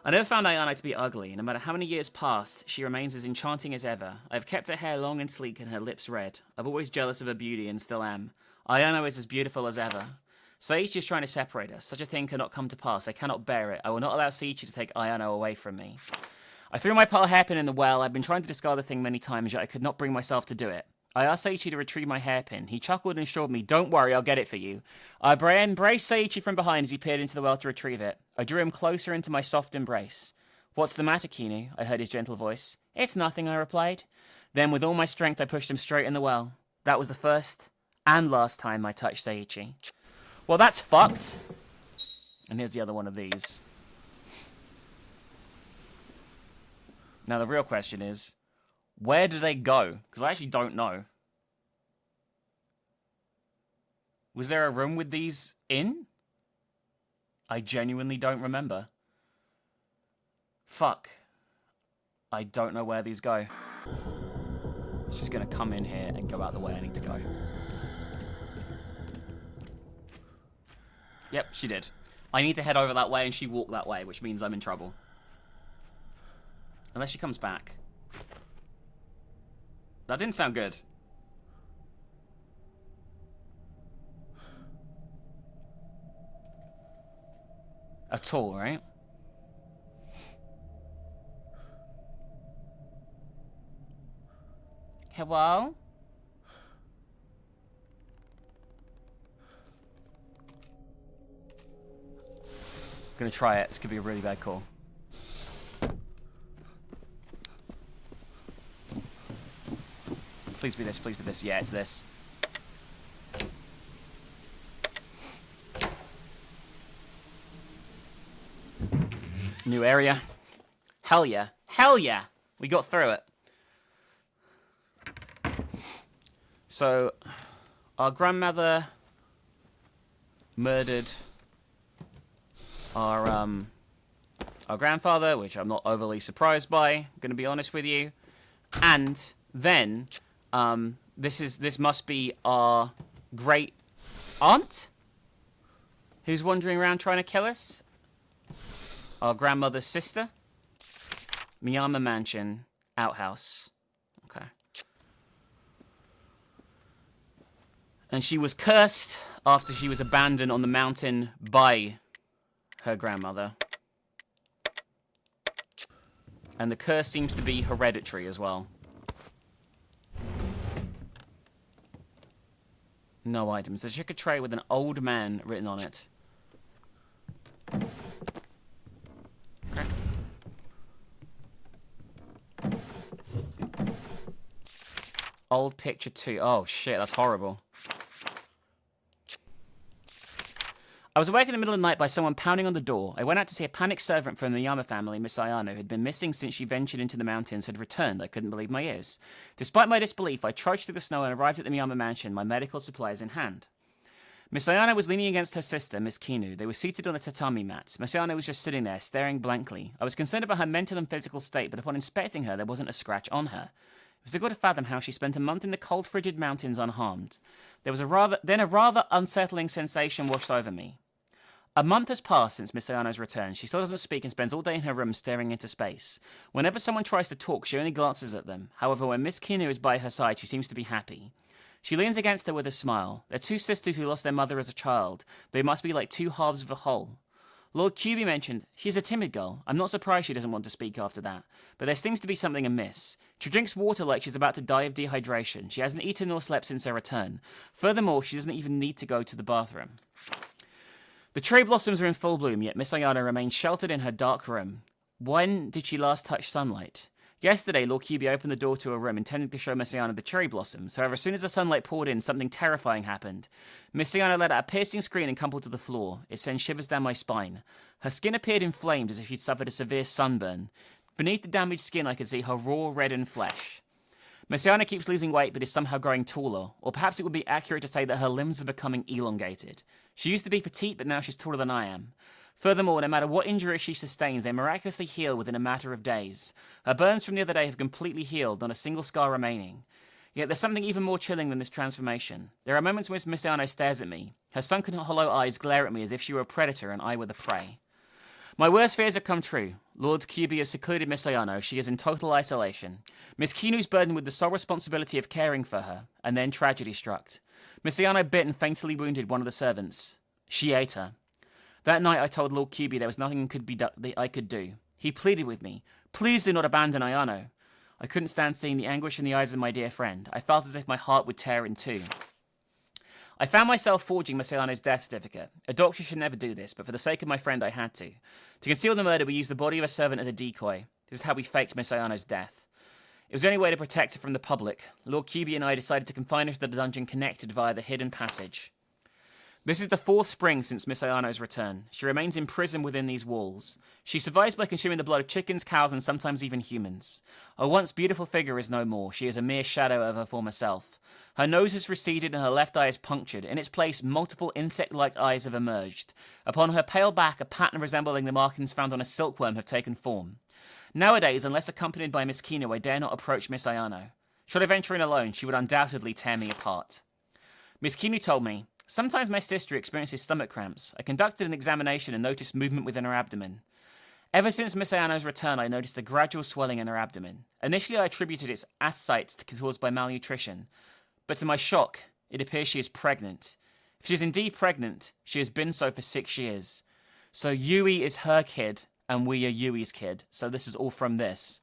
I never found Ayano to be ugly. No matter how many years pass, she remains as enchanting as ever. I've kept her hair long and sleek and her lips red. I've always jealous of her beauty and still am. Ayano is as beautiful as ever. Seiichi is trying to separate us. Such a thing cannot come to pass. I cannot bear it. I will not allow Seiichi to take Ayano away from me. I threw my pearl hairpin in the well. I've been trying to discard the thing many times, yet I could not bring myself to do it. I asked Seiichi to retrieve my hairpin. He chuckled and assured me, "Don't worry, I'll get it for you." I embraced Seiichi from behind as he peered into the well to retrieve it. I drew him closer into my soft embrace. "What's the matter, Kinu?" I heard his gentle voice. "It's nothing," I replied. Then with all my strength I pushed him straight in the well. That was the first and last time I touched Seiichi. Well, that's fucked. And here's the other one of these. Now the real question is, Where do they go? Because I actually don't know. Was there a room with these in? I genuinely don't remember. Fuck. I don't know where these go. She's just gonna come in here and go out the way I need to go. Yep, she did. I need to head over that way and she walked that way, which means I'm in trouble. Unless she comes back. That didn't sound good. At all, right? Hello? Gonna try it. This could be a really bad call. Please be this, please be this. Yeah, it's this. New area. Hell yeah. Hell yeah! We got through it. So, our grandmother murdered our grandfather, which I'm not overly surprised by, I'm gonna be honest with you. And then, this must be our great aunt who's wandering around trying to kill us. Our grandmother's sister. Miyama Mansion, outhouse. Okay. And she was cursed after she was abandoned on the mountain by her grandmother. And the curse seems to be hereditary as well. No items. There's a chicken tray with an old man written on it. Okay. Old picture 2. Oh shit, that's horrible. I was awake in the middle of the night by someone pounding on the door. I went out to see a panicked servant from the Yama family, Miss Ayano, who had been missing since she ventured into the mountains, had returned. I couldn't believe my ears. Despite my disbelief, I trudged through the snow and arrived at the Miyama mansion, my medical supplies in hand. Miss Ayano was leaning against her sister, Miss Kinu. They were seated on a tatami mat. Miss Ayano was just sitting there, staring blankly. I was concerned about her mental and physical state, but upon inspecting her, there wasn't a scratch on her. It was difficult to fathom how she spent a month in the cold, frigid mountains unharmed. There was a rather unsettling sensation washed over me. A month has passed since Miss Ayano's return. She still doesn't speak and spends all day in her room staring into space. Whenever someone tries to talk, she only glances at them. However, when Miss Kinu is by her side, she seems to be happy. She leans against her with a smile. They're two sisters who lost their mother as a child. They must be like two halves of a whole. Lord Kyubi mentioned, she's a timid girl. I'm not surprised she doesn't want to speak after that. But there seems to be something amiss. She drinks water like she's about to die of dehydration. She hasn't eaten nor slept since her return. Furthermore, she doesn't even need to go to the bathroom. The cherry blossoms are in full bloom, yet Miss Ayano remains sheltered in her dark room. When did she last touch sunlight? Yesterday, Lord Kyubi opened the door to her room, intending to show Miss Ayano the cherry blossoms. However, as soon as the sunlight poured in, something terrifying happened. Miss Ayano let out a piercing scream and crumpled to the floor. It sent shivers down my spine. Her skin appeared inflamed as if she'd suffered a severe sunburn. Beneath the damaged skin, I could see her raw, reddened flesh. Miss Ayano keeps losing weight, but is somehow growing taller. Or perhaps it would be accurate to say that her limbs are becoming elongated. She used to be petite, but now she's taller than I am. Furthermore, no matter what injury she sustains, they miraculously heal within a matter of days. Her burns from the other day have completely healed, not a single scar remaining. Yet there's something even more chilling than this transformation. There are moments when Miss Ayano stares at me. Her sunken, hollow eyes glare at me as if she were a predator and I were the prey. My worst fears have come true. Lord Kyubi has secluded Miss Ayano. She is in total isolation. Miss Kinu's burdened with the sole responsibility of caring for her. And then tragedy struck. Miss Ayano bit and fatally wounded one of the servants. She ate her. That night I told Lord Kyubi there was nothing I could do. He pleaded with me. Please do not abandon Ayano. I couldn't stand seeing the anguish in the eyes of my dear friend. I felt as if my heart would tear in two. I found myself forging Miss Ayano's death certificate. A doctor should never do this, but for the sake of my friend I had to. To conceal the murder, we used the body of a servant as a decoy. This is how we faked Miss Ayano's death. It was the only way to protect her from the public. Lord Kyubi and I decided to confine her to the dungeon connected via the hidden passage. This is the 4th spring since Miss Ayano's return. She remains imprisoned within these walls. She survives by consuming the blood of chickens, cows, and sometimes even humans. Her once beautiful figure is no more. She is a mere shadow of her former self. Her nose has receded and her left eye is punctured. In its place, multiple insect-like eyes have emerged. Upon her pale back, a pattern resembling the markings found on a silkworm have taken form. Nowadays, unless accompanied by Miss Kino, I dare not approach Miss Ayano. Should I venture in alone, she would undoubtedly tear me apart. Miss Kino told me, sometimes my sister experiences stomach cramps. I conducted an examination and noticed movement within her abdomen. Ever since Miss Ayano's return, I noticed a gradual swelling in her abdomen. Initially, I attributed its ascites caused by malnutrition. But to my shock, it appears she is pregnant. If she is indeed pregnant, she has been so for 6 years. So Yui is her kid, and we are Yui's kid. So this is all from this.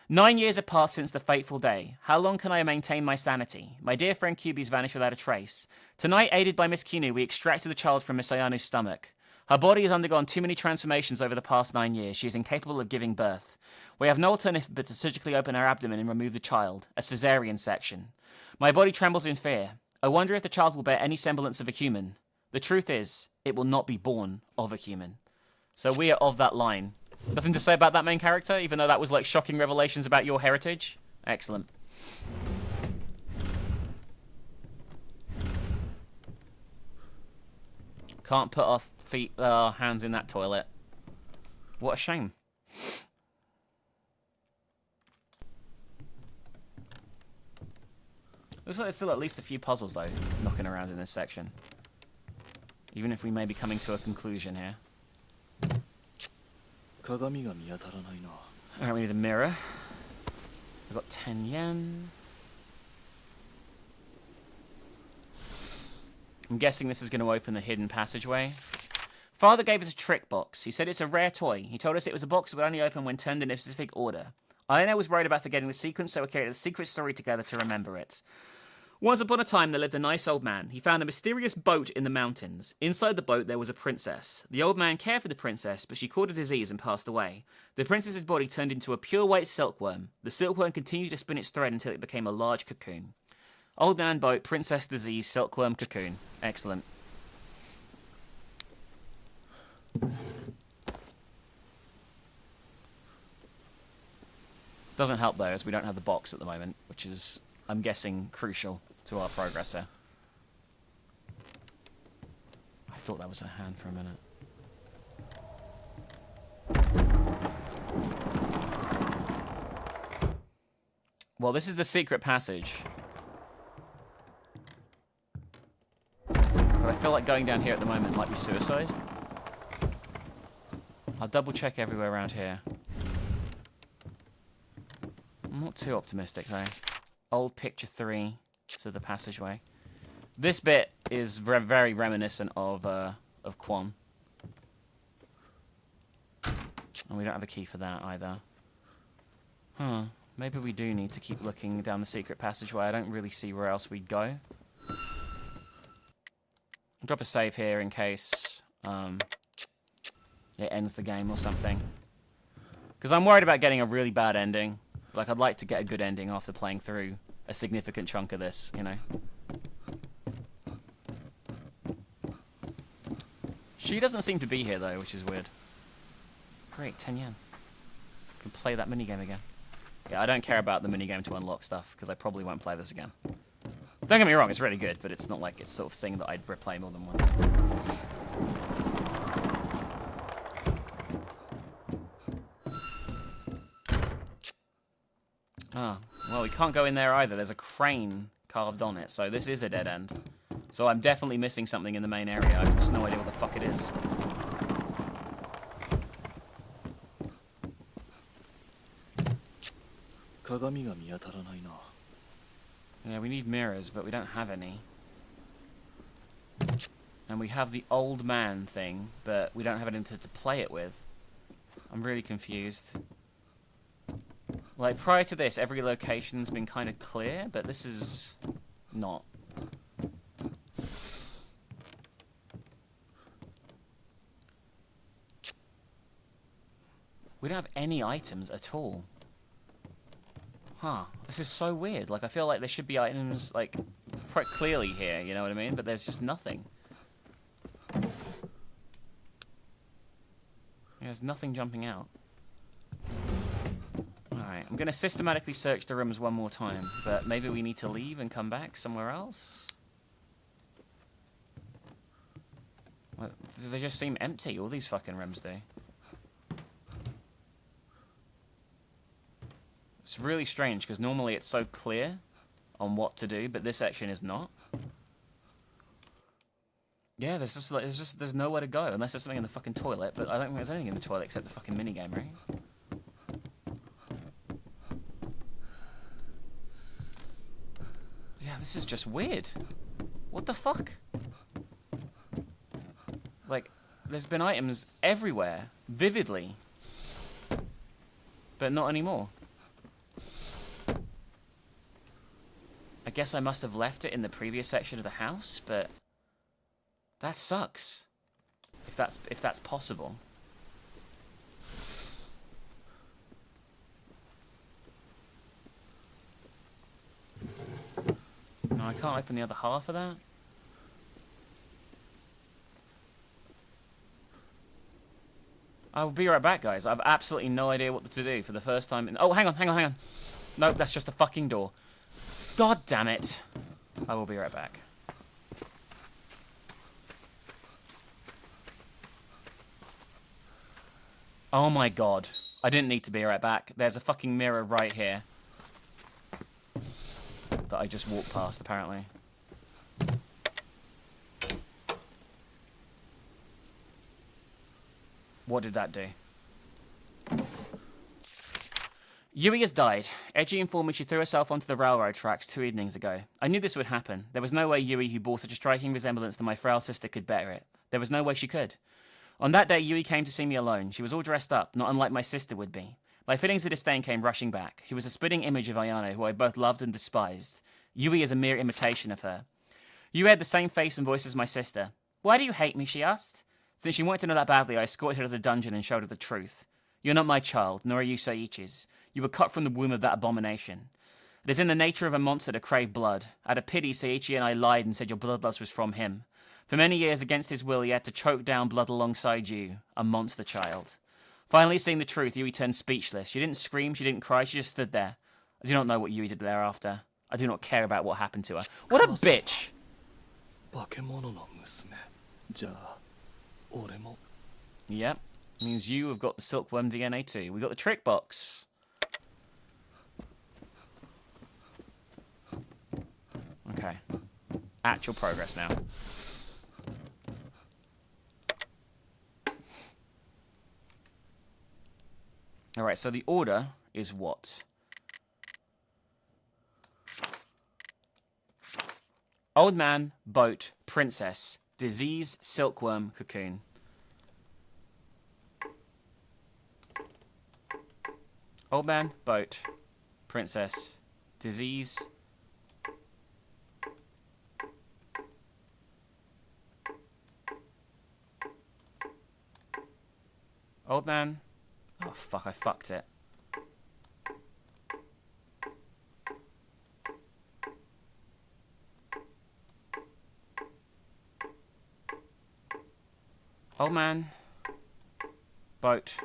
9 years have passed since the fateful day. How long can I maintain my sanity? My dear friend Kyuubi's vanished without a trace. Tonight, aided by Miss Kino, we extracted the child from Miss Ayano's stomach. Her body has undergone too many transformations over the past 9 years. She is incapable of giving birth. We have no alternative but to surgically open her abdomen and remove the child, a cesarean section. My body trembles in fear. I wonder if the child will bear any semblance of a human. The truth is, it will not be born of a human. So we are of that line. Nothing to say about that main character, even though that was like shocking revelations about your heritage? Excellent. Can't put our hands in that toilet. What a shame. Looks like there's still at least a few puzzles, though, knocking around in this section. Even if we may be coming to a conclusion here. Alright, we need a mirror. I've got 10 yen. I'm guessing this is going to open the hidden passageway. Father gave us a trick box. He said it's a rare toy. He told us it was a box that would only open when turned in a specific order. Ayano was worried about forgetting the sequence, so we created a secret story together to remember it. Once upon a time, there lived a nice old man. He found a mysterious boat in the mountains. Inside the boat, there was a princess. The old man cared for the princess, but she caught a disease and passed away. The princess's body turned into a pure white silkworm. The silkworm continued to spin its thread until it became a large cocoon. Old man boat, princess disease, silkworm cocoon. Excellent. Doesn't help though, as we don't have the box at the moment, which is, I'm guessing, crucial to our progress here. I thought that was a hand for a minute. Well, this is the secret passage. But I feel like going down here at the moment might be suicide. I'll double check everywhere around here. I'm not too optimistic though. Old picture 3 to the passageway. This bit is very reminiscent of KUON. And we don't have a key for that either. Huh. Maybe we do need to keep looking down the secret passageway. I don't really see where else we'd go. I'll drop a save here in case it ends the game or something. Because I'm worried about getting a really bad ending. Like, I'd like to get a good ending after playing through a significant chunk of this, you know. She doesn't seem to be here, though, which is weird. Great, 10 yen. Can play that minigame again. Yeah, I don't care about the minigame to unlock stuff, because I probably won't play this again. Don't get me wrong, it's really good, but it's not like it's sort of thing that I'd replay more than once. Ah, well, we can't go in there either. There's a crane carved on it, so this is a dead end. So I'm definitely missing something in the main area. I have just no idea what the fuck it is. Yeah, we need mirrors, but we don't have any. And we have the old man thing, but we don't have anything to play it with. I'm really confused. Like, prior to this, every location's been kind of clear, but this is not. We don't have any items at all. Huh. This is so weird. Like, I feel like there should be items, like, quite clearly here, you know what I mean? But there's just nothing. There's nothing jumping out. Alright, I'm going to systematically search the rooms one more time, but maybe we need to leave and come back somewhere else? Well, they just seem empty, all these fucking rooms do. It's really strange, because normally it's so clear on what to do, but this section is not. Yeah, there's nowhere to go, unless there's something in the fucking toilet, but I don't think there's anything in the toilet except the fucking minigame, right? Yeah, this is just weird. What the fuck? Like, there's been items everywhere, vividly. But not anymore. I guess I must have left it in the previous section of the house, but that sucks. If that's possible. No, I can't open the other half of that. I'll be right back, guys. I have absolutely no idea what to do for the first time. Oh, hang on. Nope, that's just a fucking door. God damn it. I will be right back. Oh my god. I didn't need to be right back. There's a fucking mirror right here. That I just walked past, apparently. What did that do? Yui has died. Edgy informed me she threw herself onto the railroad tracks 2 evenings ago. I knew this would happen. There was no way Yui, who bore such a striking resemblance to my frail sister, could better it. There was no way she could. On that day, Yui came to see me alone. She was all dressed up, not unlike my sister would be. My feelings of disdain came rushing back. She was a spitting image of Ayano, who I both loved and despised. Yui is a mere imitation of her. Yui had the same face and voice as my sister. Why do you hate me, she asked. Since she wanted to know that badly, I escorted her to the dungeon and showed her the truth. You're not my child, nor are you Saiichi's. You were cut from the womb of that abomination. It is in the nature of a monster to crave blood. Out of pity, Saiichi and I lied and said your bloodlust was from him. For many years, against his will, he had to choke down blood alongside you, a monster child. Finally, seeing the truth, Yui turned speechless. She didn't scream, she didn't cry, she just stood there. I do not know what Yui did thereafter. I do not care about what happened to her. What a bitch! Yep. Means you have got the silkworm DNA too. We got the trick box. Okay. Actual progress now. Alright, so the order is what? Old man, boat, princess, disease, silkworm, cocoon. Old man, boat, princess, disease. Old man. Oh fuck, I fucked it. Old man. Boat.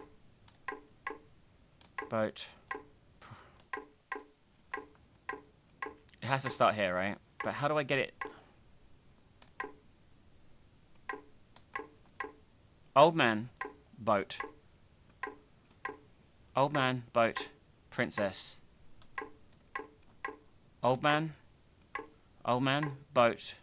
Boat. It has to start here, right? But how do I get it? Old man. Boat. Old man. Boat. Princess. Old man. Old man. Boat.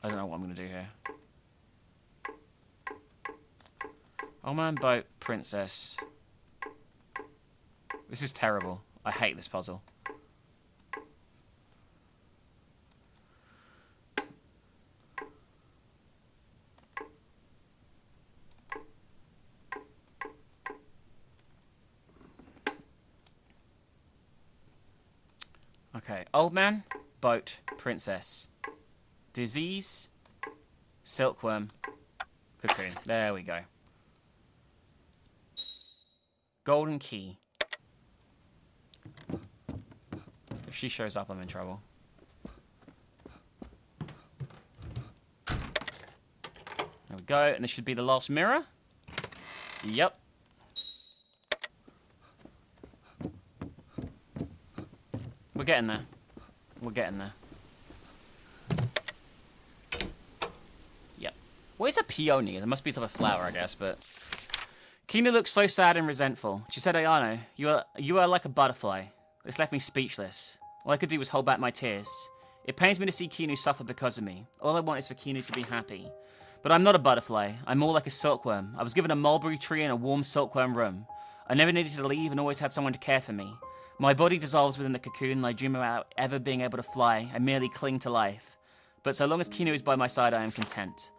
I don't know what I'm going to do here. Old man, boat, princess. This is terrible. I hate this puzzle. Okay, old man, boat, princess. Disease, silkworm, cocoon. There we go. Golden key. If she shows up, I'm in trouble. There we go, and this should be the last mirror. Yep. We're getting there. We're getting there. Yep. What is a peony? There must be some of a flower, I guess, but... Kinu looks so sad and resentful. She said, Ayano, you are like a butterfly. This left me speechless. All I could do was hold back my tears. It pains me to see Kinu suffer because of me. All I want is for Kinu to be happy. But I'm not a butterfly. I'm more like a silkworm. I was given a mulberry tree and a warm silkworm room. I never needed to leave and always had someone to care for me. My body dissolves within the cocoon and I dream about ever being able to fly and merely cling to life. But so long as Kinu is by my side, I am content.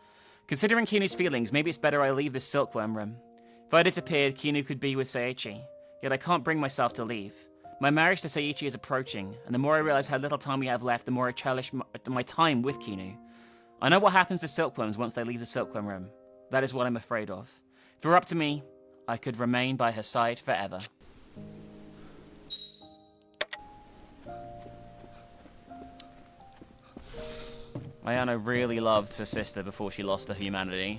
Considering Kinu's feelings, maybe it's better I leave this silkworm room. If I disappeared, Kinu could be with Seiichi. Yet I can't bring myself to leave. My marriage to Seiichi is approaching, and the more I realize how little time we have left, the more I cherish my time with Kinu. I know what happens to silkworms once they leave the silkworm room. That is what I'm afraid of. If it were up to me, I could remain by her side forever. Ayano really loved her sister before she lost her humanity,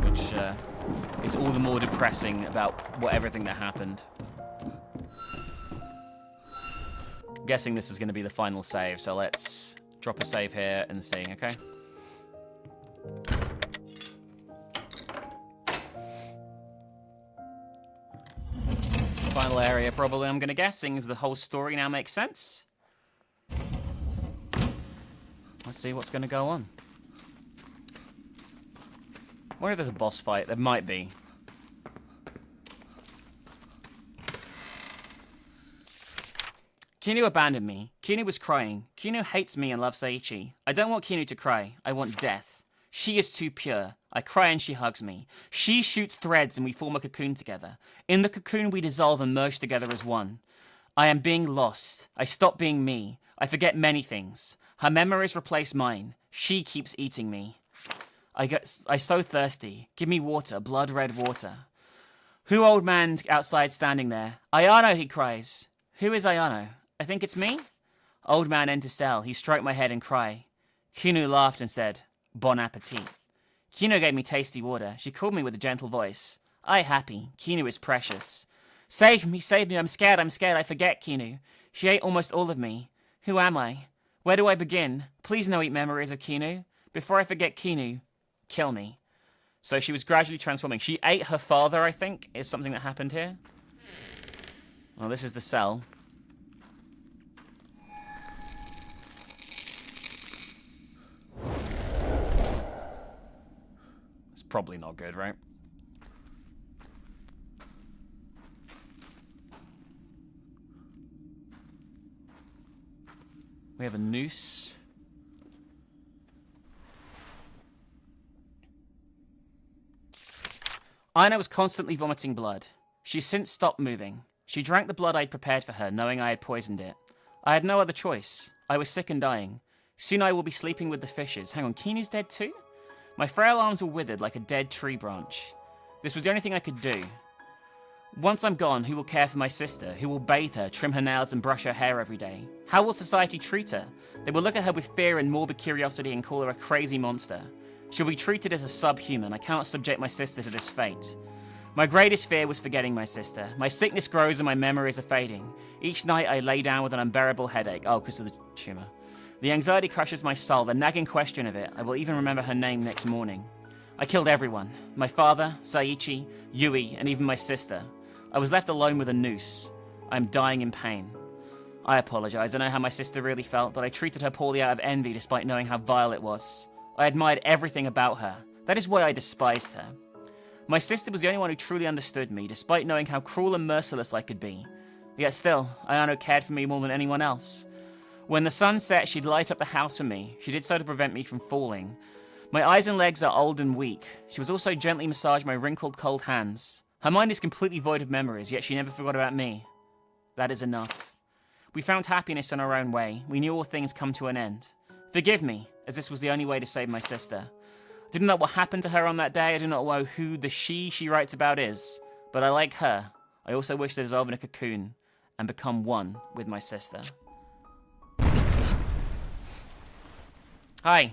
which is all the more depressing about everything that happened. I'm guessing this is going to be the final save, so let's drop a save here and see, okay? Final area, probably, I'm going to guess, seeing as the whole story now makes sense. Let's see what's going to go on. I wonder if there's a boss fight. There might be. Kinu abandoned me. Kinu was crying. Kinu hates me and loves Seiichi. I don't want Kinu to cry. I want death. She is too pure. I cry and she hugs me. She shoots threads and we form a cocoon together. In the cocoon we dissolve and merge together as one. I am being lost. I stop being me. I forget many things. Her memories replace mine. She keeps eating me. I so thirsty. Give me water, blood red water. Who old man outside standing there? Ayano, he cries. Who is Ayano? I think it's me? Old man enters cell. He stroked my head and cry. Kinu laughed and said, Bon appetit. Kinu gave me tasty water. She called me with a gentle voice. I happy. Kinu is precious. Save me, I'm scared, I forget Kinu. She ate almost all of me. Who am I? Where do I begin? Please no eat memories of Kinu. Before I forget Kinu, kill me. So she was gradually transforming. She ate her father, I think, is something that happened here. Well, this is the cell. It's probably not good, right? We have a noose. Aina was constantly vomiting blood. She's since stopped moving. She drank the blood I'd prepared for her, knowing I had poisoned it. I had no other choice. I was sick and dying. Soon I will be sleeping with the fishes. Hang on, Kinu's dead too? My frail arms were withered like a dead tree branch. This was the only thing I could do. Once I'm gone, who will care for my sister? Who will bathe her, trim her nails, and brush her hair every day? How will society treat her? They will look at her with fear and morbid curiosity and call her a crazy monster. She'll be treated as a subhuman. I cannot subject my sister to this fate. My greatest fear was forgetting my sister. My sickness grows and my memories are fading. Each night I lay down with an unbearable headache. Oh, because of the tumor. The anxiety crushes my soul, the nagging question of it. I will even remember her name next morning. I killed everyone. My father, Seiichi, Yui, and even my sister. I was left alone with a noose. I am dying in pain. I apologize. I know how my sister really felt, but I treated her poorly out of envy despite knowing how vile it was. I admired everything about her. That is why I despised her. My sister was the only one who truly understood me, despite knowing how cruel and merciless I could be. Yet still, Ayano cared for me more than anyone else. When the sun set, she'd light up the house for me. She did so to prevent me from falling. My eyes and legs are old and weak. She was also gently massaged my wrinkled, cold hands. Her mind is completely void of memories, yet she never forgot about me. That is enough. We found happiness in our own way. We knew all things come to an end. Forgive me, as this was the only way to save my sister. I didn't know what happened to her on that day. I do not know who the she writes about is. But I like her. I also wish to dissolve in a cocoon and become one with my sister. Hi.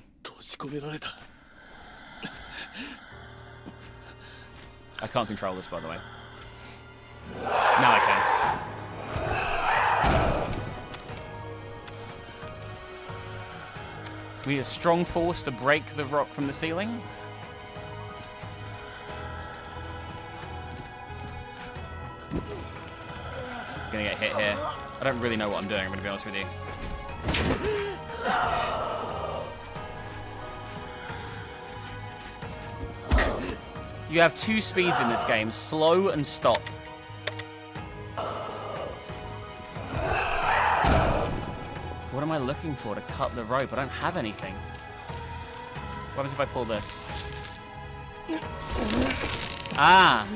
I can't control this, by the way. Now I can. We need a strong force to break the rock from the ceiling. Gonna get hit here. I don't really know what I'm doing, I'm gonna be honest with you. You have 2 speeds in this game, slow and stop. What am I looking for to cut the rope? I don't have anything. What happens if I pull this? Ah!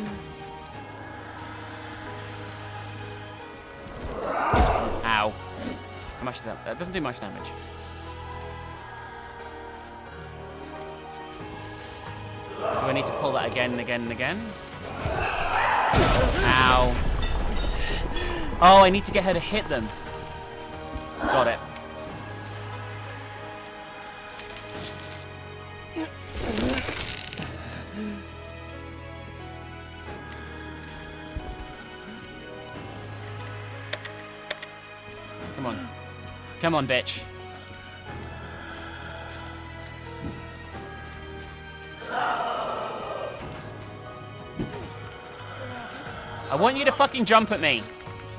Ow. How much did that doesn't do much damage. Do I need to pull that again and again and again? Ow. Oh, I need to get her to hit them. Got it. Come on. Come on, bitch. I want you to fucking jump at me.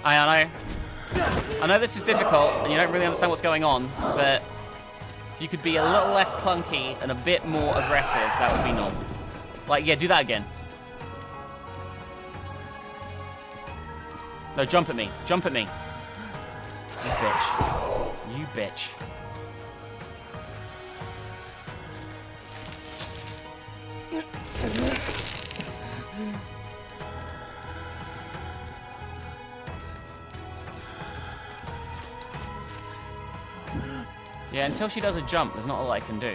I know this is difficult and you don't really understand what's going on, but if you could be a little less clunky and a bit more aggressive, that would be normal. Like, yeah, do that again. No, jump at me. Jump at me. You bitch. You bitch. Yeah, until she does a jump, there's not a lot I can do.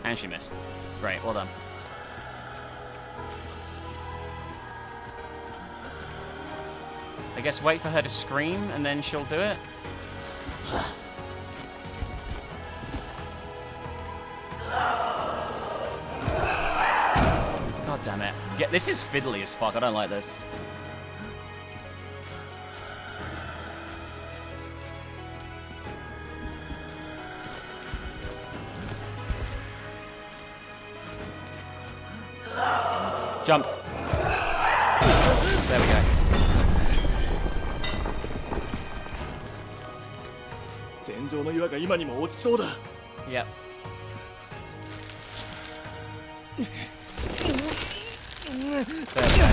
And she missed. Great, well done. I guess wait for her to scream and then she'll do it. God damn it. Yeah, this is fiddly as fuck, I don't like this. Jump. There we go. Yep. There we go.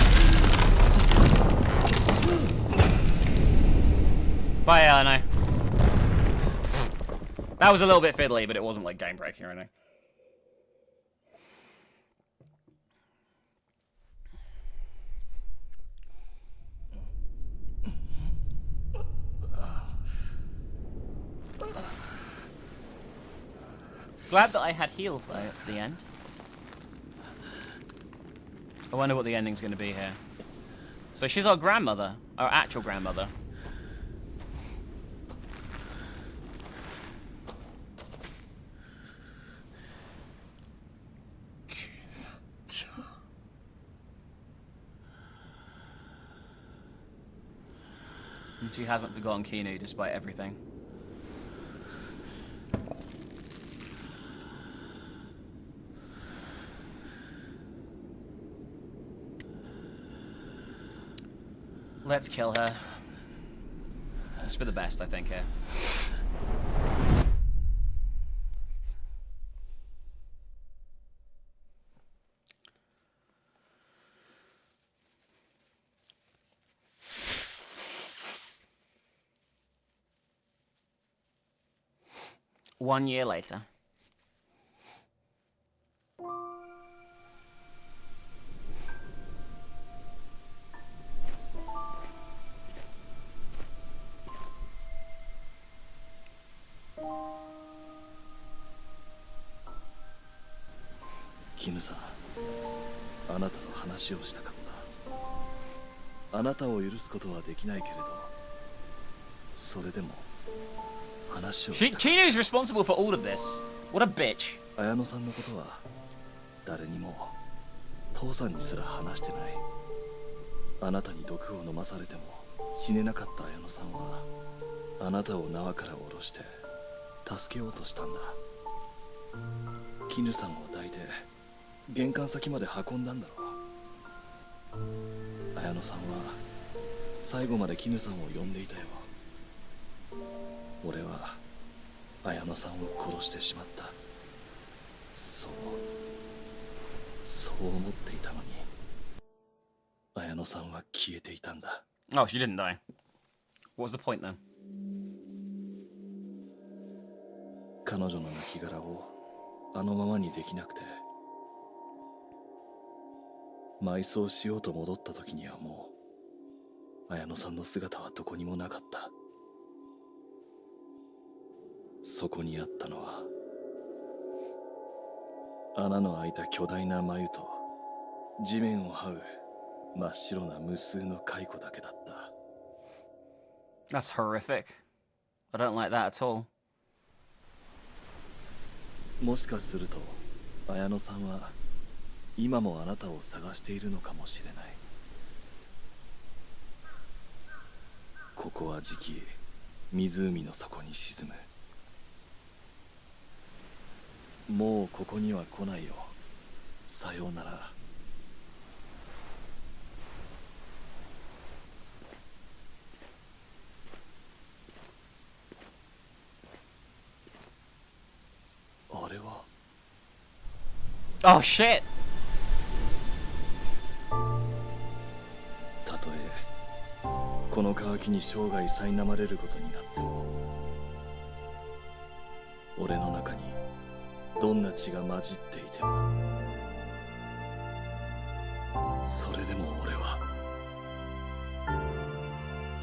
Bye, Arno. That was a little bit fiddly, but it wasn't like game breaking or anything. Glad that I had heals, though, at the end. I wonder what the ending's going to be here. So she's our grandmother. Our actual grandmother. And she hasn't forgotten Kinu, despite everything. Let's kill her. It's for the best, I think, here. One year later.絹さん、あなたと話をしたかった。あなたを許すことはできないけれど、それでも話をした。Kinu's responsible for all of this. What a bitch. 綾乃さんのことは誰にも、父さんにすら話してない。あなたに毒を飲まされても死ねなかった綾乃さんはあなたを縄から下ろして助けようとしたんだ。絹さんを抱いて玄関先まで運んだんだろう。綾乃さんは最後まで絹さんを呼んでいたよ。俺は綾乃さんを殺してしまった。そう思っていたのに綾乃さんは消えていたんだ。 Oh, she didn't die. What was the point then? 彼女の亡骸をあのままにできなくて、埋葬しようと戻った時にはもう綾乃さんの姿はどこにもなかった。そこにあったのは穴の開いた巨大な眉と地面を這う真っ白な無数の蚕だけだった。 That's horrific. I don't like that at all. もしかすると綾乃さんは今もあなたを探しているのかもしれない。ここはじき湖の底に沈む。もうここには来ないよ。さようなら。あれは Oh shit! たとえこの渇きに生涯苛まれることになっても、俺の中にどんな血が混じっていても、それでも俺は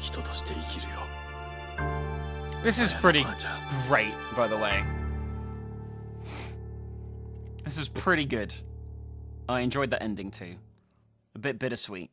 人として生きるよ。 This is 綾乃 pretty ばあちゃん。 great, by the way. This is pretty good. I enjoyed that ending too. A bit bittersweet.